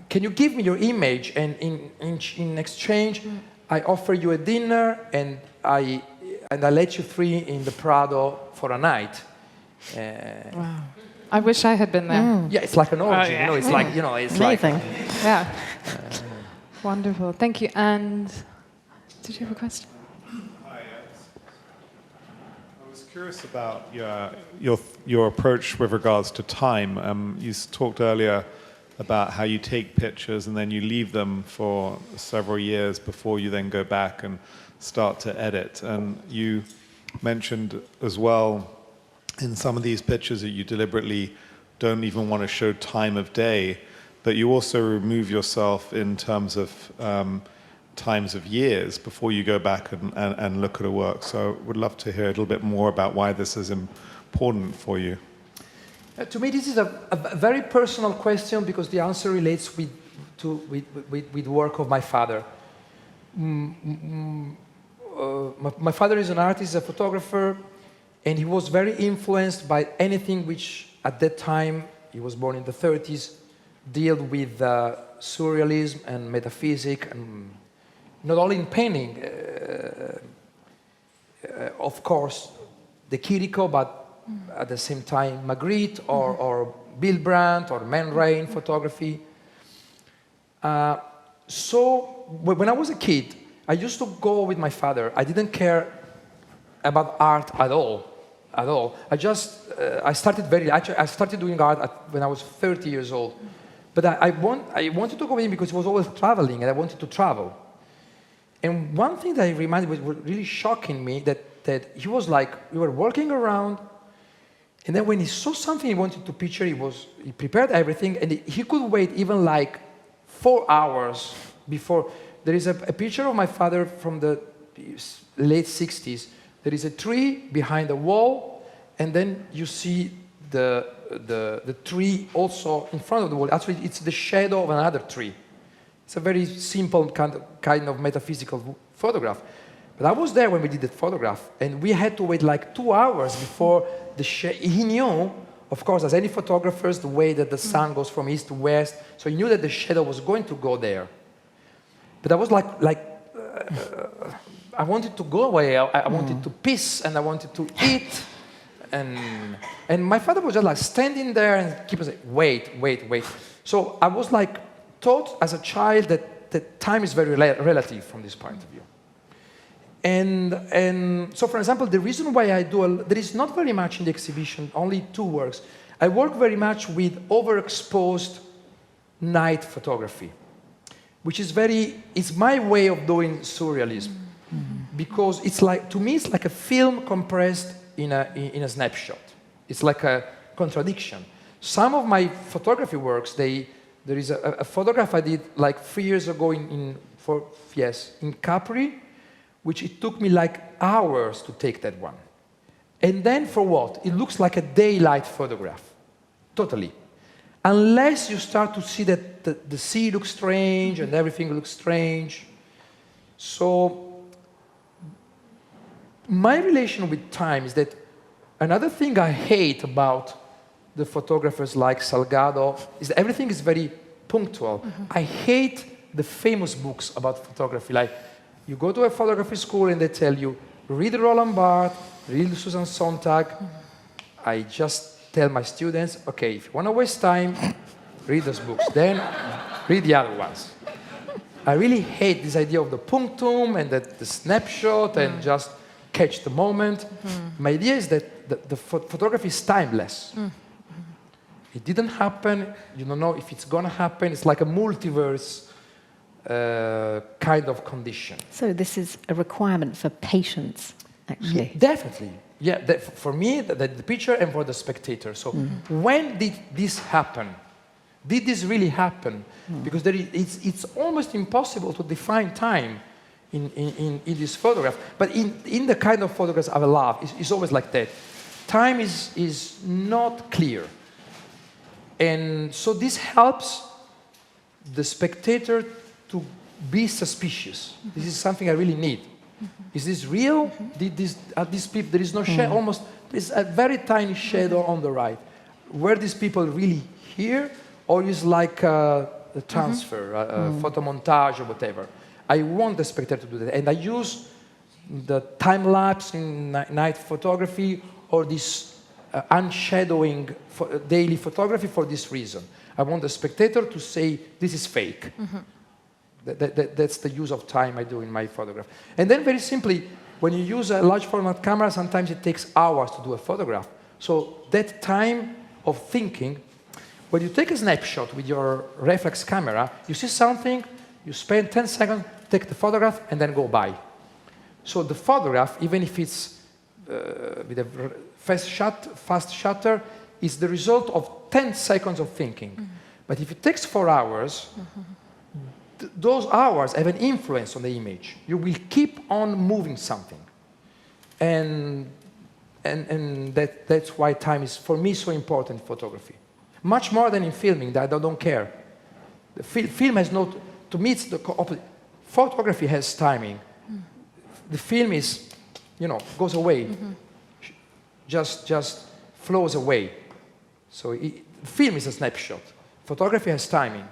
can you give me your image? And in exchange, I offer you a dinner and I let you free in the Prado for a night. Wow. I wish I had been there. Yeah, it's like an orgy. yeah. It's like, it's Amazing. Yeah. Wonderful. Thank you. And did you have a question? Hi, I was curious about your approach with regards to time. You talked earlier about how you take pictures and then you leave them for several years before you then go back and start to edit. And you mentioned as well in some of these pictures that you deliberately don't even want to show time of day, that you also remove yourself in terms of times of years before you go back and look at a work. So I would love to hear a little bit more about why this is important for you. To me, this is a very personal question because the answer relates with the work of my father. My father is an artist, a photographer, and he was very influenced by anything which, at that time, he was born in the 30s, dealt with surrealism and metaphysics, and not only in painting, of course, the Chirico, but at the same time, Magritte or Bill Brandt or Man Ray in photography. So when I was a kid, I used to go with my father. I didn't care about art at all. I started doing art when I was 30 years old. But I wanted to go with him because he was always traveling, and I wanted to travel. And one thing that I reminded was really shocking me that he was like, we were walking around, and then when he saw something he wanted to picture, he prepared everything, and he could wait even like 4 hours before. There is a picture of my father from the late 60s. There is a tree behind a wall, and then you see the tree also in front of the wall. Actually, it's the shadow of another tree. It's a very simple kind of metaphysical photograph. But I was there when we did that photograph, and we had to wait like 2 hours before he knew, of course, as any photographers, the way that the sun goes from east to west, so he knew that the shadow was going to go there. But I was I wanted to go away, I wanted to piss, and I wanted to eat, and my father was just like standing there and keep saying, wait. So I was like taught as a child that time is very relative from this point of view. And so, for example, the reason why there is not very much in the exhibition, only 2 works. I work very much with overexposed night photography, which is it's my way of doing surrealism. Because it's like, to me, it's like a film compressed in a snapshot. It's like a contradiction. Some of my photography works, there is a photograph I did like 3 years ago in Capri, which it took me like hours to take that one. And then for what? It looks like a daylight photograph, totally. Unless you start to see that the sea looks strange and everything looks strange. So my relation with time is that another thing I hate about the photographers like Salgado is that everything is very punctual. I hate the famous books about photography, like you go to a photography school and they tell you, read Roland Barthes, read Susan Sontag. I just tell my students, okay, if you want to waste time, read those books, then read the other ones. I really hate this idea of the punctum and the snapshot and just catch the moment. My idea is that the photography is timeless. It didn't happen, you don't know if it's going to happen. It's like a multiverse kind of condition. So this is a requirement for patience, actually. Yeah, definitely. Yeah, for me, the picture and for the spectator. So when did this happen? Did this really happen? Because it's almost impossible to define time in this photograph. But in the kind of photographs I love, it's always like that. Time is not clear. And so this helps the spectator be suspicious. This is something I really need. Is this real? Are these people, there is no shadow, almost, there's a very tiny shadow on the right. Were these people really here, or is like a transfer, a photo montage or whatever? I want the spectator to do that. And I use the time-lapse in night photography or this unshadowing daily photography for this reason. I want the spectator to say, this is fake. That's the use of time I do in my photograph. And then very simply, when you use a large format camera, sometimes it takes hours to do a photograph. So that time of thinking, when you take a snapshot with your reflex camera, you see something, you spend 10 seconds, take the photograph, and then go by. So the photograph, even if it's with a fast shutter, is the result of 10 seconds of thinking. But if it takes 4 hours, those hours have an influence on the image. You will keep on moving something. And that's why time is, for me, so important in photography. Much more than in filming, that I don't care. The film has no, to me, it's the opposite. Photography has timing. The film is, goes away. Just flows away. So film is a snapshot. Photography has timing.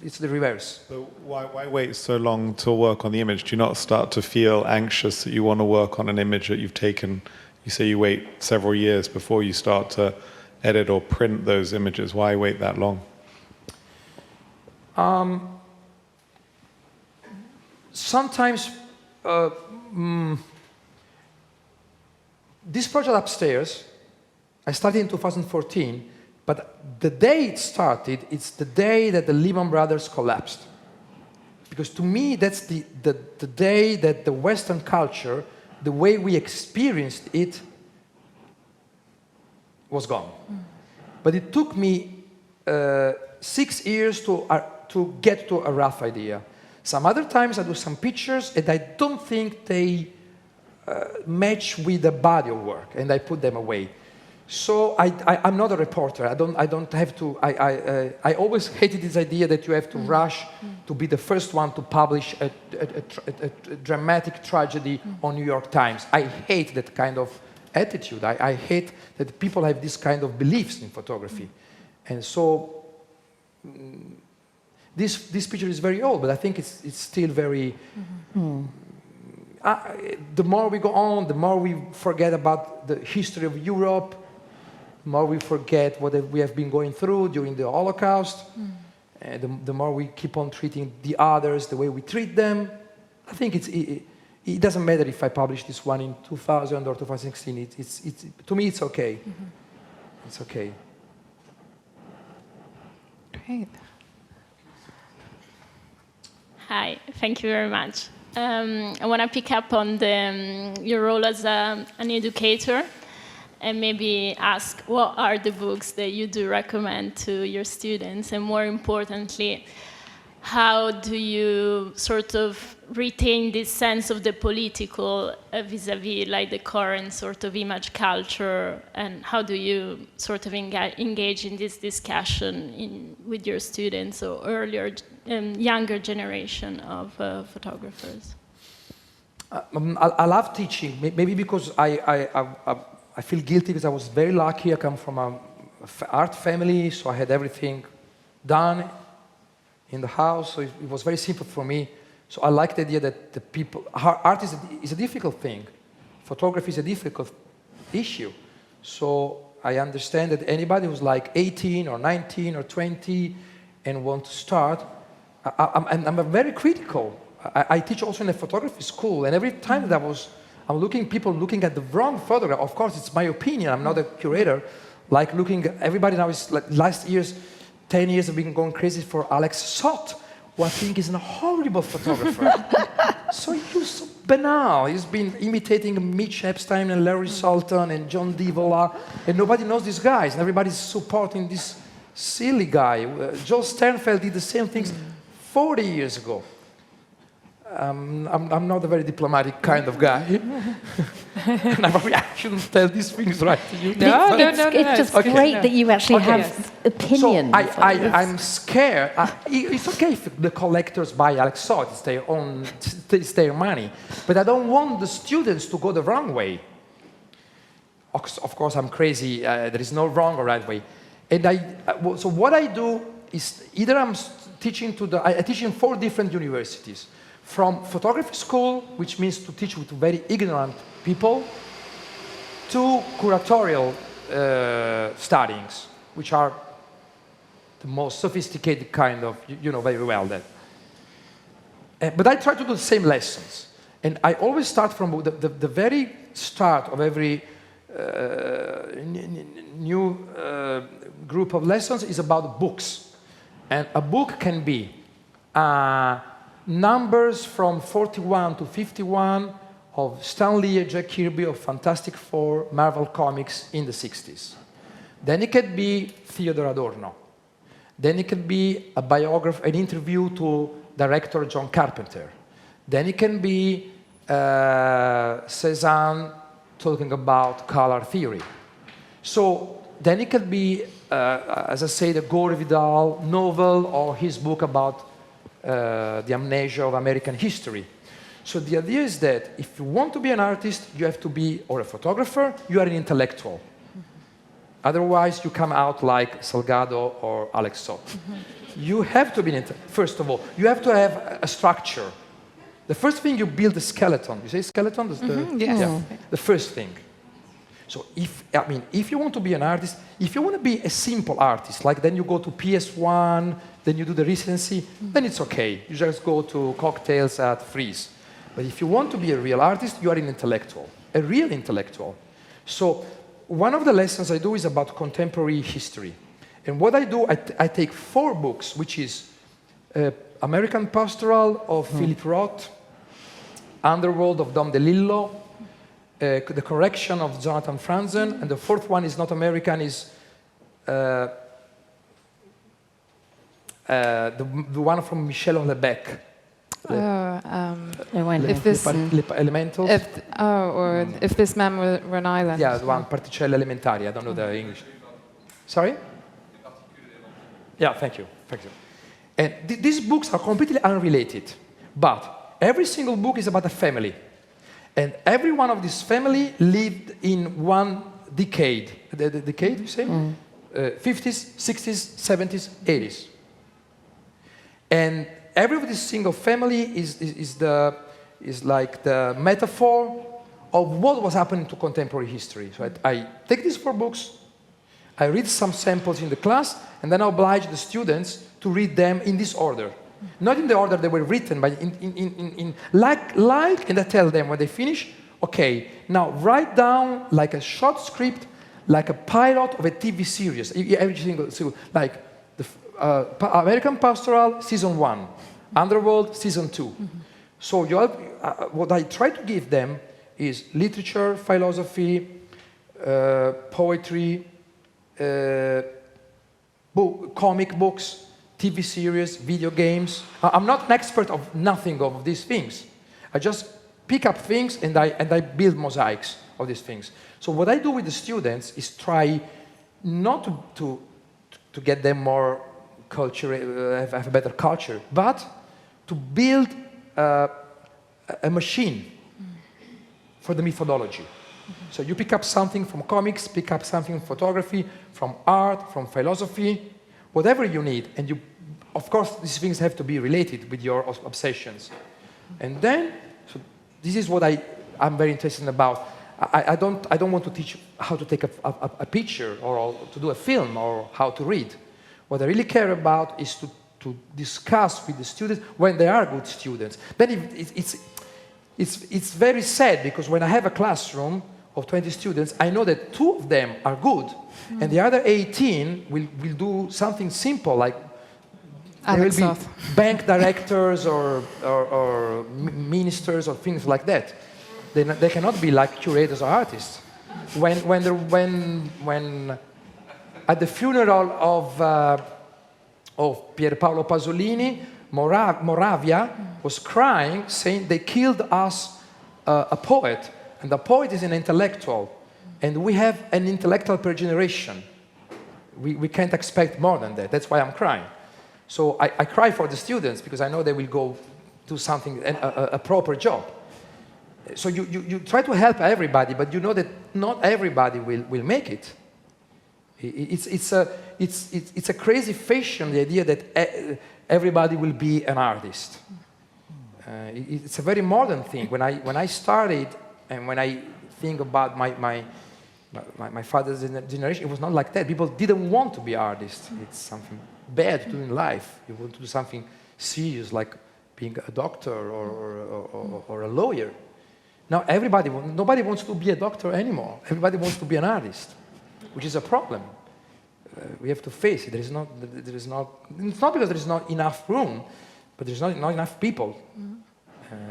It's the reverse. So why wait so long to work on the image? Do you not start to feel anxious that you want to work on an image that you've taken? You say you wait several years before you start to edit or print those images. Why wait that long? Sometimes this project upstairs, I started in 2014, but the day it started, it's the day that the Lehman Brothers collapsed. Because to me, that's the day that the Western culture, the way we experienced it, was gone. But it took me 6 years to get to a rough idea. Some other times I do some pictures and I don't think they match with the body of work, and I put them away. So I'm not a reporter. I don't have to. I always hated this idea that you have to rush to be the first one to publish a dramatic tragedy on New York Times. I hate that kind of attitude. I hate that people have this kind of beliefs in photography, and so this picture is very old, but I think it's still very. The more we go on, the more we forget about the history of Europe. The more we forget what we have been going through during the Holocaust, the more we keep on treating the others the way we treat them. I think it doesn't matter if I publish this one in 2000 or 2016. To me, it's okay. It's okay. Great. Hi, thank you very much. I want to pick up on your role as an educator, and maybe ask, what are the books that you do recommend to your students? And more importantly, how do you sort of retain this sense of the political vis-a-vis like the current sort of image culture? And how do you sort of engage in this discussion with your students or younger generation of photographers? I love teaching, maybe because I feel guilty because I was very lucky. I come from an art family, so I had everything done in the house, so it was very simple for me. So I like the idea that art is a difficult thing. Photography is a difficult issue. So I understand that anybody who's like 18 or 19 or 20 and want to start, I'm very critical. I teach also in a photography school, and every time that I'm people looking at the wrong photograph. Of course, it's my opinion. I'm not a curator. Like everybody now is like 10 years have been going crazy for Alex Sott, who I think is a horrible photographer. He's so banal. He's been imitating Mitch Epstein and Larry Sultan and John Divola, and nobody knows these guys, and everybody's supporting this silly guy. Joe Sternfeld did the same things 40 years ago. I'm not a very diplomatic kind of guy. And I shouldn't tell these things right to you. It's just great that you actually have opinion. So I'm scared. It's okay if the collectors buy Alex Soth, it's their money. But I don't want the students to go the wrong way. Of course, I'm crazy. There is no wrong or right way. And so what I do is either I teach in 4 different universities. From photography school, which means to teach with very ignorant people, to curatorial studies, which are the most sophisticated kind of, you know very well that. But I try to do the same lessons. And I always start from the very start of every new group of lessons is about books. And a book can be numbers from 41 to 51 of Stan Lee and Jack Kirby of Fantastic Four, Marvel Comics in the 60s. Then it could be Theodore Adorno. Then it can be a biography, an interview to director John Carpenter. Then it can be Cézanne talking about color theory. So then it could be, as I say, the Gore Vidal novel or his book about the amnesia of American history. So the idea is that if you want to be an artist, you have to be, or a photographer, you are an intellectual. Otherwise, you come out like Salgado or Alex Soth. You have to be, first of all, you have to have a structure. The first thing, you build a skeleton. You say skeleton? Yes. Yeah. The first thing. So if you want to be an artist, if you want to be a simple artist, like then you go to PS1, then you do the residency, then it's okay. You just go to cocktails at Freeze. But if you want to be a real artist, you are an intellectual, a real intellectual. So one of the lessons I do is about contemporary history. And what I do, I take 4 books, which is American Pastoral of Philip Roth, Underworld of Dom DeLillo, The Correction of Jonathan Franzen, and the 4th one is not American, is the one from Michel Houellebecq. If this Elementals. If this man were an island. Yeah, the one Particelle Elementari. I don't know the English. Sorry? Yeah, thank you. Thank you. And these books are completely unrelated, but every single book is about a family. And every one of this family lived in one decade. The decade, you say? 50s, 60s, 70s, 80s. And every of this single family is like the metaphor of what was happening to contemporary history. So I take these 4 books, I read some samples in the class, and then I oblige the students to read them in this order. Not in the order they were written, but and I tell them when they finish, okay, now write down like a short script, like a pilot of a TV series. Every single, like the American Pastoral, season 1, Underworld, season 2. So what I try to give them is literature, philosophy, poetry, comic books, TV series, video games. I'm not an expert of nothing of these things. I just pick up things and I build mosaics of these things. So what I do with the students is try not to get them more culture, have a better culture, but to build a machine for the methodology. So you pick up something from comics, pick up something from photography, from art, from philosophy, whatever you need, and you, of course, these things have to be related with your obsessions. And then, so this is what I'm very interested about. I don't want to teach how to take a picture or to do a film or how to read. What I really care about is to discuss with the students when they are good students. Then it's very sad because when I have a classroom of 20 students, I know that 2 of them are good, and the other 18 will do something simple, like they will be bank directors or ministers or things like that. They cannot be like curators or artists. When at the funeral of Pier Paolo Pasolini, Moravia was crying, saying they killed us a poet, and the poet is an intellectual, and we have an intellectual per generation. we can't expect more than that. That's why I'm crying. So I cry for the students because I know they will go do something, a proper job. So you try to help everybody, but you know that not everybody will make it. It's a crazy fashion, the idea that everybody will be an artist. It's a very modern thing. When I started, and when I think about my father's generation, it was not like that. People didn't want to be artists. It's something bad to do in life. You want to do something serious, like being a doctor or a lawyer. Now nobody wants to be a doctor anymore. Everybody wants to be an artist, which is a problem. We have to face it. It's not because there is not enough room, but there's not enough people.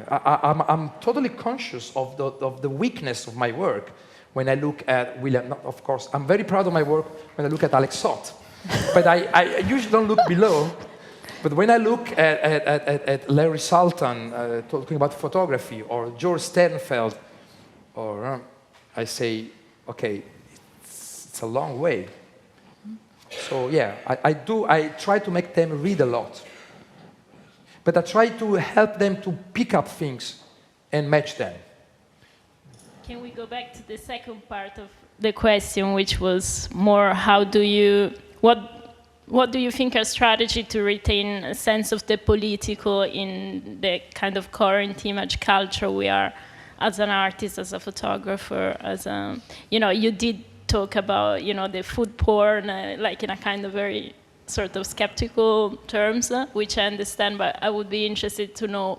I'm totally conscious of the weakness of my work when I look at William. Of course, I'm very proud of my work when I look at Alex Sott, but I usually don't look below. But when I look at Larry Sultan talking about photography, or George Sternfeld, or I say, okay, it's a long way. So yeah, I try to make them read a lot. But I try to help them to pick up things and match them. Can we go back to the second part of the question, which was more what do you think a strategy to retain a sense of the political in the kind of current image culture we are as an artist, as a photographer, you did talk about, the food porn, like in a kind of very sort of skeptical terms, which I understand, but I would be interested to know,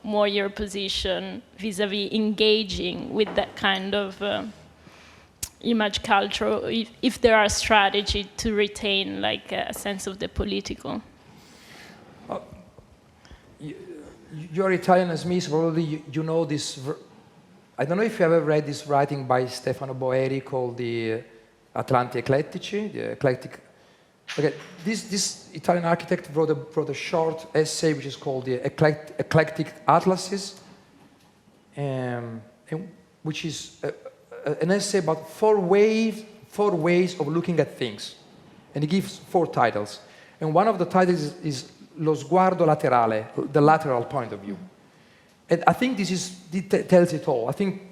more your position vis-a-vis engaging with that kind of image culture, if there are strategies to retain like a sense of the political. You're Italian as me, so probably you know this. I don't know if you ever read this writing by Stefano Boeri called the Atlanti Eclettici, the eclectic. Okay, this Italian architect wrote a short essay which is called the Eclectic Atlases, and which is an essay about four ways of looking at things. And he gives 4 titles. And one of the titles is Lo sguardo laterale, the lateral point of view. And I think this tells it all. I think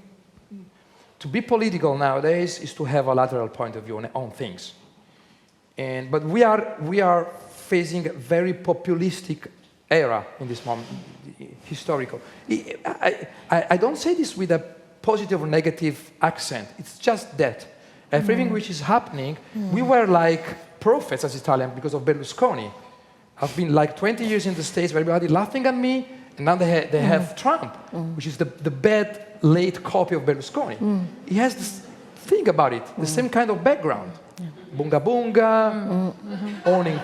to be political nowadays is to have a lateral point of view on things. But we are facing a very populistic era in this moment, historical. I don't say this with a positive or negative accent. It's just that. Everything which is happening, we were like prophets as Italians because of Berlusconi. I've been like 20 years in the States where everybody laughing at me, and now they have Trump, which is the bad late copy of Berlusconi. He has this thing about it, the same kind of background. Bunga bunga, owning,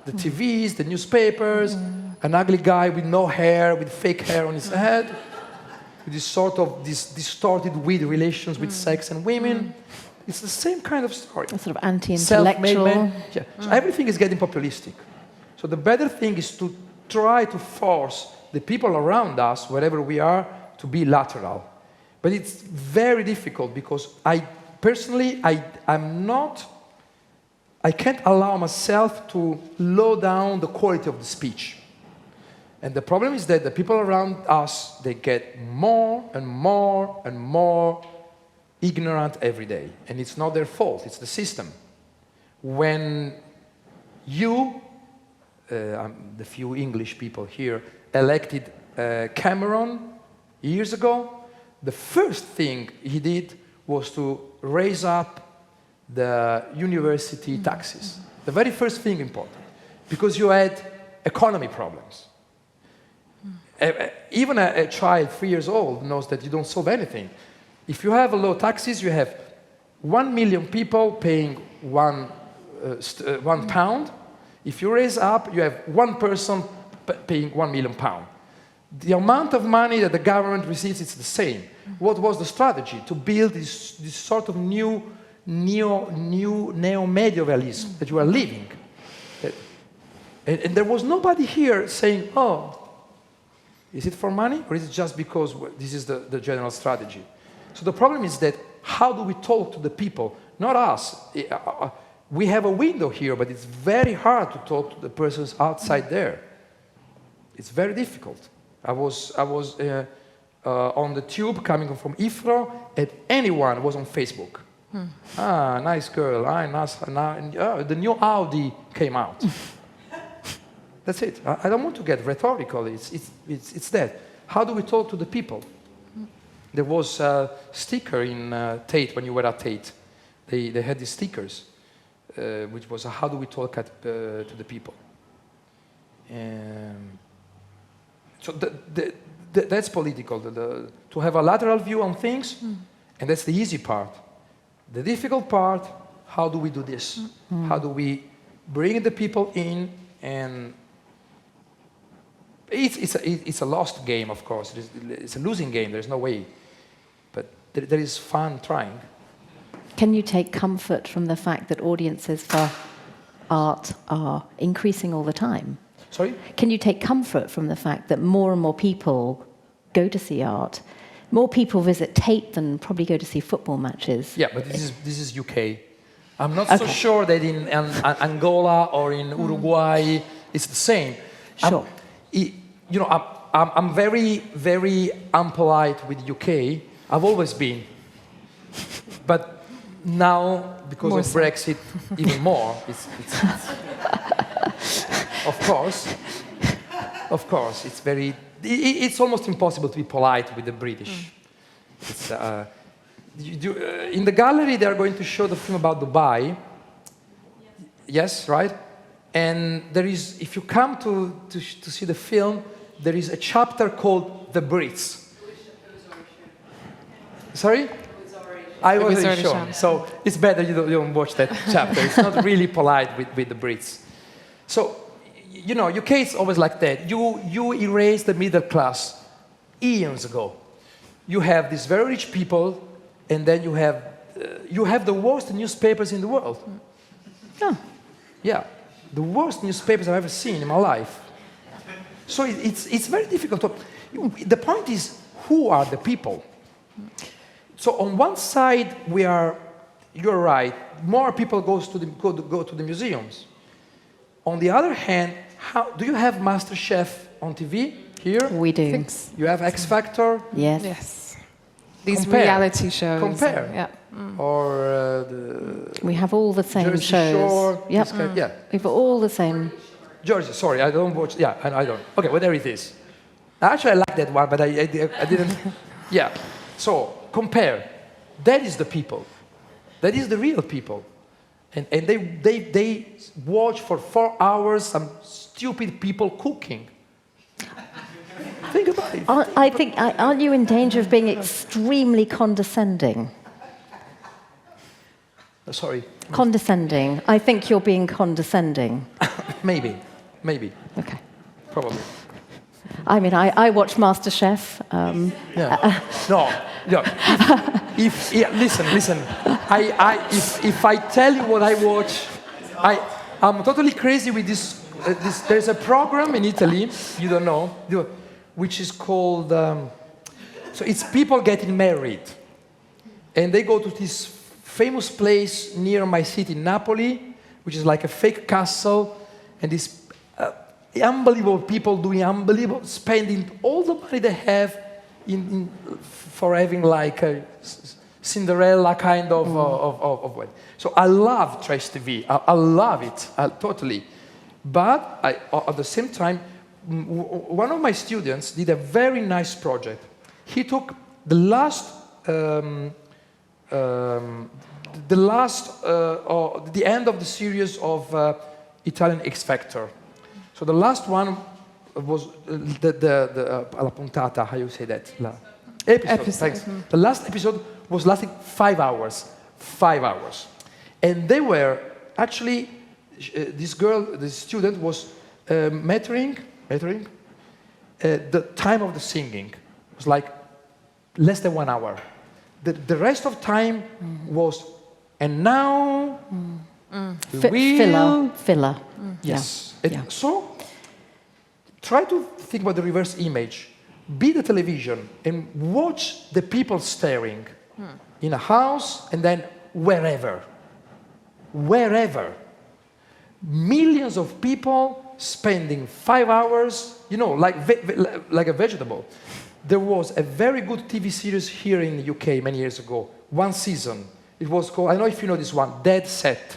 the TVs, the newspapers, an ugly guy with no hair, with fake hair on his head, with this sort of distorted weird relations with sex and women. It's the same kind of story. A sort of anti-intellectual. So everything is getting populistic. So the better thing is to try to force the people around us, wherever we are, to be lateral. But it's very difficult because I can't allow myself to low down the quality of the speech. And the problem is that the people around us, they get more and more and more ignorant every day. And it's not their fault, it's the system. When you, the few English people here, elected Cameron years ago, the first thing he did was to raise up the university taxes. The very first thing important, because you had economy problems. Even a child 3 years old knows that you don't solve anything. If you have low taxes, you have 1 million people paying one pound. If you raise up, you have one person paying £1 million. The amount of money that the government receives is the same. What was the strategy? To build this sort of new neo-medievalism that you are living. And there was nobody here saying, oh, is it for money, or is it just because this is the general strategy? So the problem is that how do we talk to the people? Not us. we have a window here, but it's very hard to talk to the persons outside there. It's very difficult. I was on the tube coming from Heathrow, and anyone was on Facebook. Ah, nice girl. Ah, nice. The new Audi came out. That's it. I don't want to get rhetorical. It's that. How do we talk to the people? There was a sticker in Tate when you were at Tate. They had these stickers, which was how do we talk to the people? So that's political. To have a lateral view on things, and that's the easy part. The difficult part, how do we do this? How do we bring the people in? And it's a lost game, of course. It's a losing game. There's no way. But there is fun trying. Can you take comfort from the fact that audiences for art are increasing all the time? Sorry? Can you take comfort from the fact that more and more people go to see art? More people visit Tate than probably go to see football matches. Yeah, but this is UK. I'm not so sure that in Angola or in Uruguay it's the same. Sure. I'm very, very unpolite with UK. I've always been. But now, because of Brexit, even more. It's of course, it's very. It's almost impossible to be polite with the British. It's, in the gallery, they are going to show the film about Dubai. Yes, right? And there is, if you come to see the film, there is a chapter called The Brits. Sorry? I was already shown. So it's better you don't watch that chapter. It's not really polite with the Brits. So, UK is always like that. You erase the middle class eons ago. You have these very rich people, and then you have the worst newspapers in the world. Oh. Yeah, the worst newspapers I've ever seen in my life. So it's very difficult. The point is, who are the people? So on one side, you're right, more people go to the museums. On the other hand, do you have MasterChef on TV here? We do. You have X Factor? Yes. Yes. These reality shows. Compare. Yeah. Or we have all the same Jersey shows. Shore. Yep. Yeah. We've all the same. Jersey, sorry, I don't watch. Yeah, I don't. Okay, well, there it is. Actually, I like that one, but I didn't. Yeah. So compare. That is the people. That is the real people. And they watch for 4 hours some stupid people cooking. Think about it. Aren't you in danger of being extremely condescending? Sorry. Condescending. I think you're being condescending. Maybe. Okay. Probably. I mean, I watch MasterChef. Yeah. No. Listen. If I tell you what I watch, I'm totally crazy with this. There's a program in Italy, you don't know, which is called. So it's people getting married, and they go to this famous place near my city, Napoli, which is like a fake castle, and these unbelievable people doing unbelievable, spending all the money they have for having like a Cinderella kind of wedding. So I love trash TV. I love it totally. But at the same time, one of my students did a very nice project. He took the end of the series of Italian X Factor. So the last one was la puntata, how you say that? Episode. Thanks. The last episode was lasting 5 hours. 5 hours. And they were actually, this student was measuring the time of the singing. It was like less than 1 hour. The rest of time was, and now, filler. Yes. Yeah. So, try to think about the reverse image. Be the television and watch the people staring in a house and then wherever. wherever. Millions of people spending 5 hours, like a vegetable. There was a very good TV series here in the UK many years ago, one season. It was called, I don't know if you know this one, Dead Set.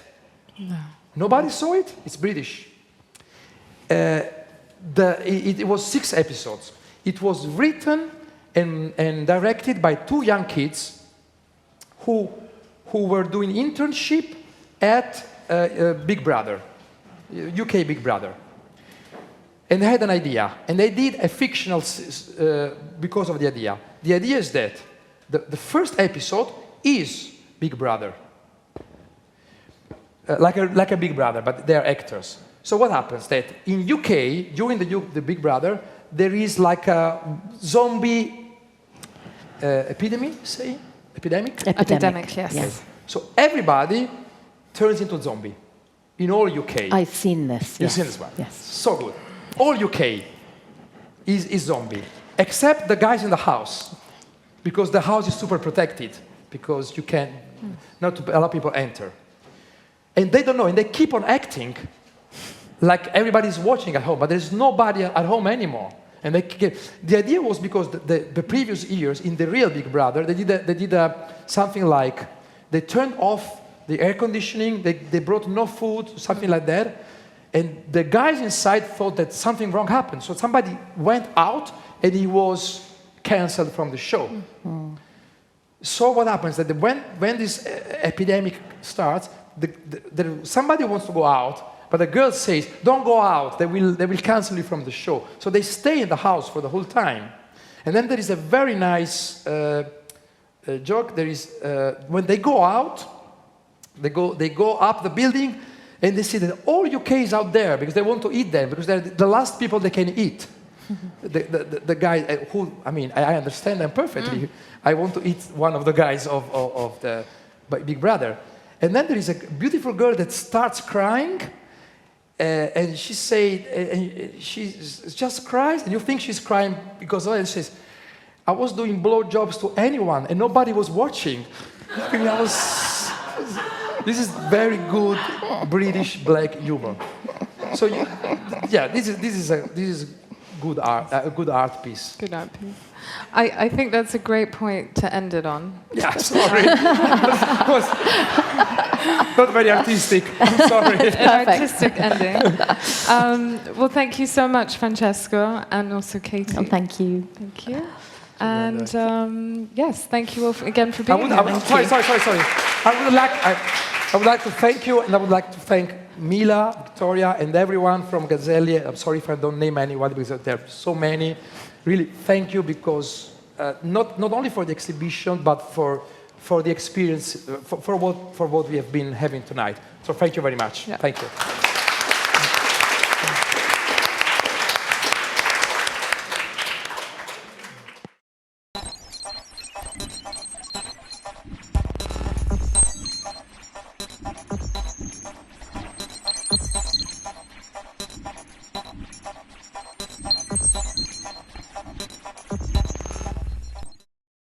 No. Nobody saw it? It's British. It was 6 episodes. It was written and directed by 2 young kids who were doing internship at Big Brother, UK Big Brother. And they had an idea, and they did a fictional because of the idea. The idea is that the first episode is Big Brother, like a Big Brother, but they are actors. So what happens that in UK during the Big Brother there is like a zombie epidemic, Epidemic, yes. Yes. So everybody turns into zombie in all UK. I've seen this. You've Yes. seen this one? Yes. So good. All UK is zombie, except the guys in the house, because the house is super protected, because you can't, not to allow people enter. And they don't know, and they keep on acting like everybody's watching at home, but there's nobody at home anymore. And the idea was because the previous years in the real Big Brother, they did something like, they turned off the air conditioning, they brought no food, something like that. And the guys inside thought that something wrong happened. So somebody went out and he was canceled from the show. Mm-hmm. So what happens is that when this epidemic starts, somebody wants to go out, but the girl says, don't go out, they will cancel you from the show. So they stay in the house for the whole time. And then there is a very nice joke. There is, when they go out, they go up the building, and they see that all UK is out there because they want to eat them, because they're the last people they can eat. The guy who, I understand them perfectly. I want to eat one of the guys of the Big Brother. And then there is a beautiful girl that starts crying, and she she just cries, and you think she's crying because she says, I was doing blowjobs to anyone, and nobody was watching. This is very good British black humor. So this is good art, a good art piece. Good art piece. I think that's a great point to end it on. Yeah, sorry. was not very artistic. I'm sorry. An artistic ending. Well, thank you so much, Francesco, and also Katie. Oh, thank you. Thank you. And yes, thank you all again for being here. Sorry. I would like to thank you, and I would like to thank Mila, Victoria, and everyone from Gazzelli. I'm sorry if I don't name anyone because there are so many. Really, thank you, because not only for the exhibition, but for the experience, for what we have been having tonight. So thank you very much. Yeah. Thank you.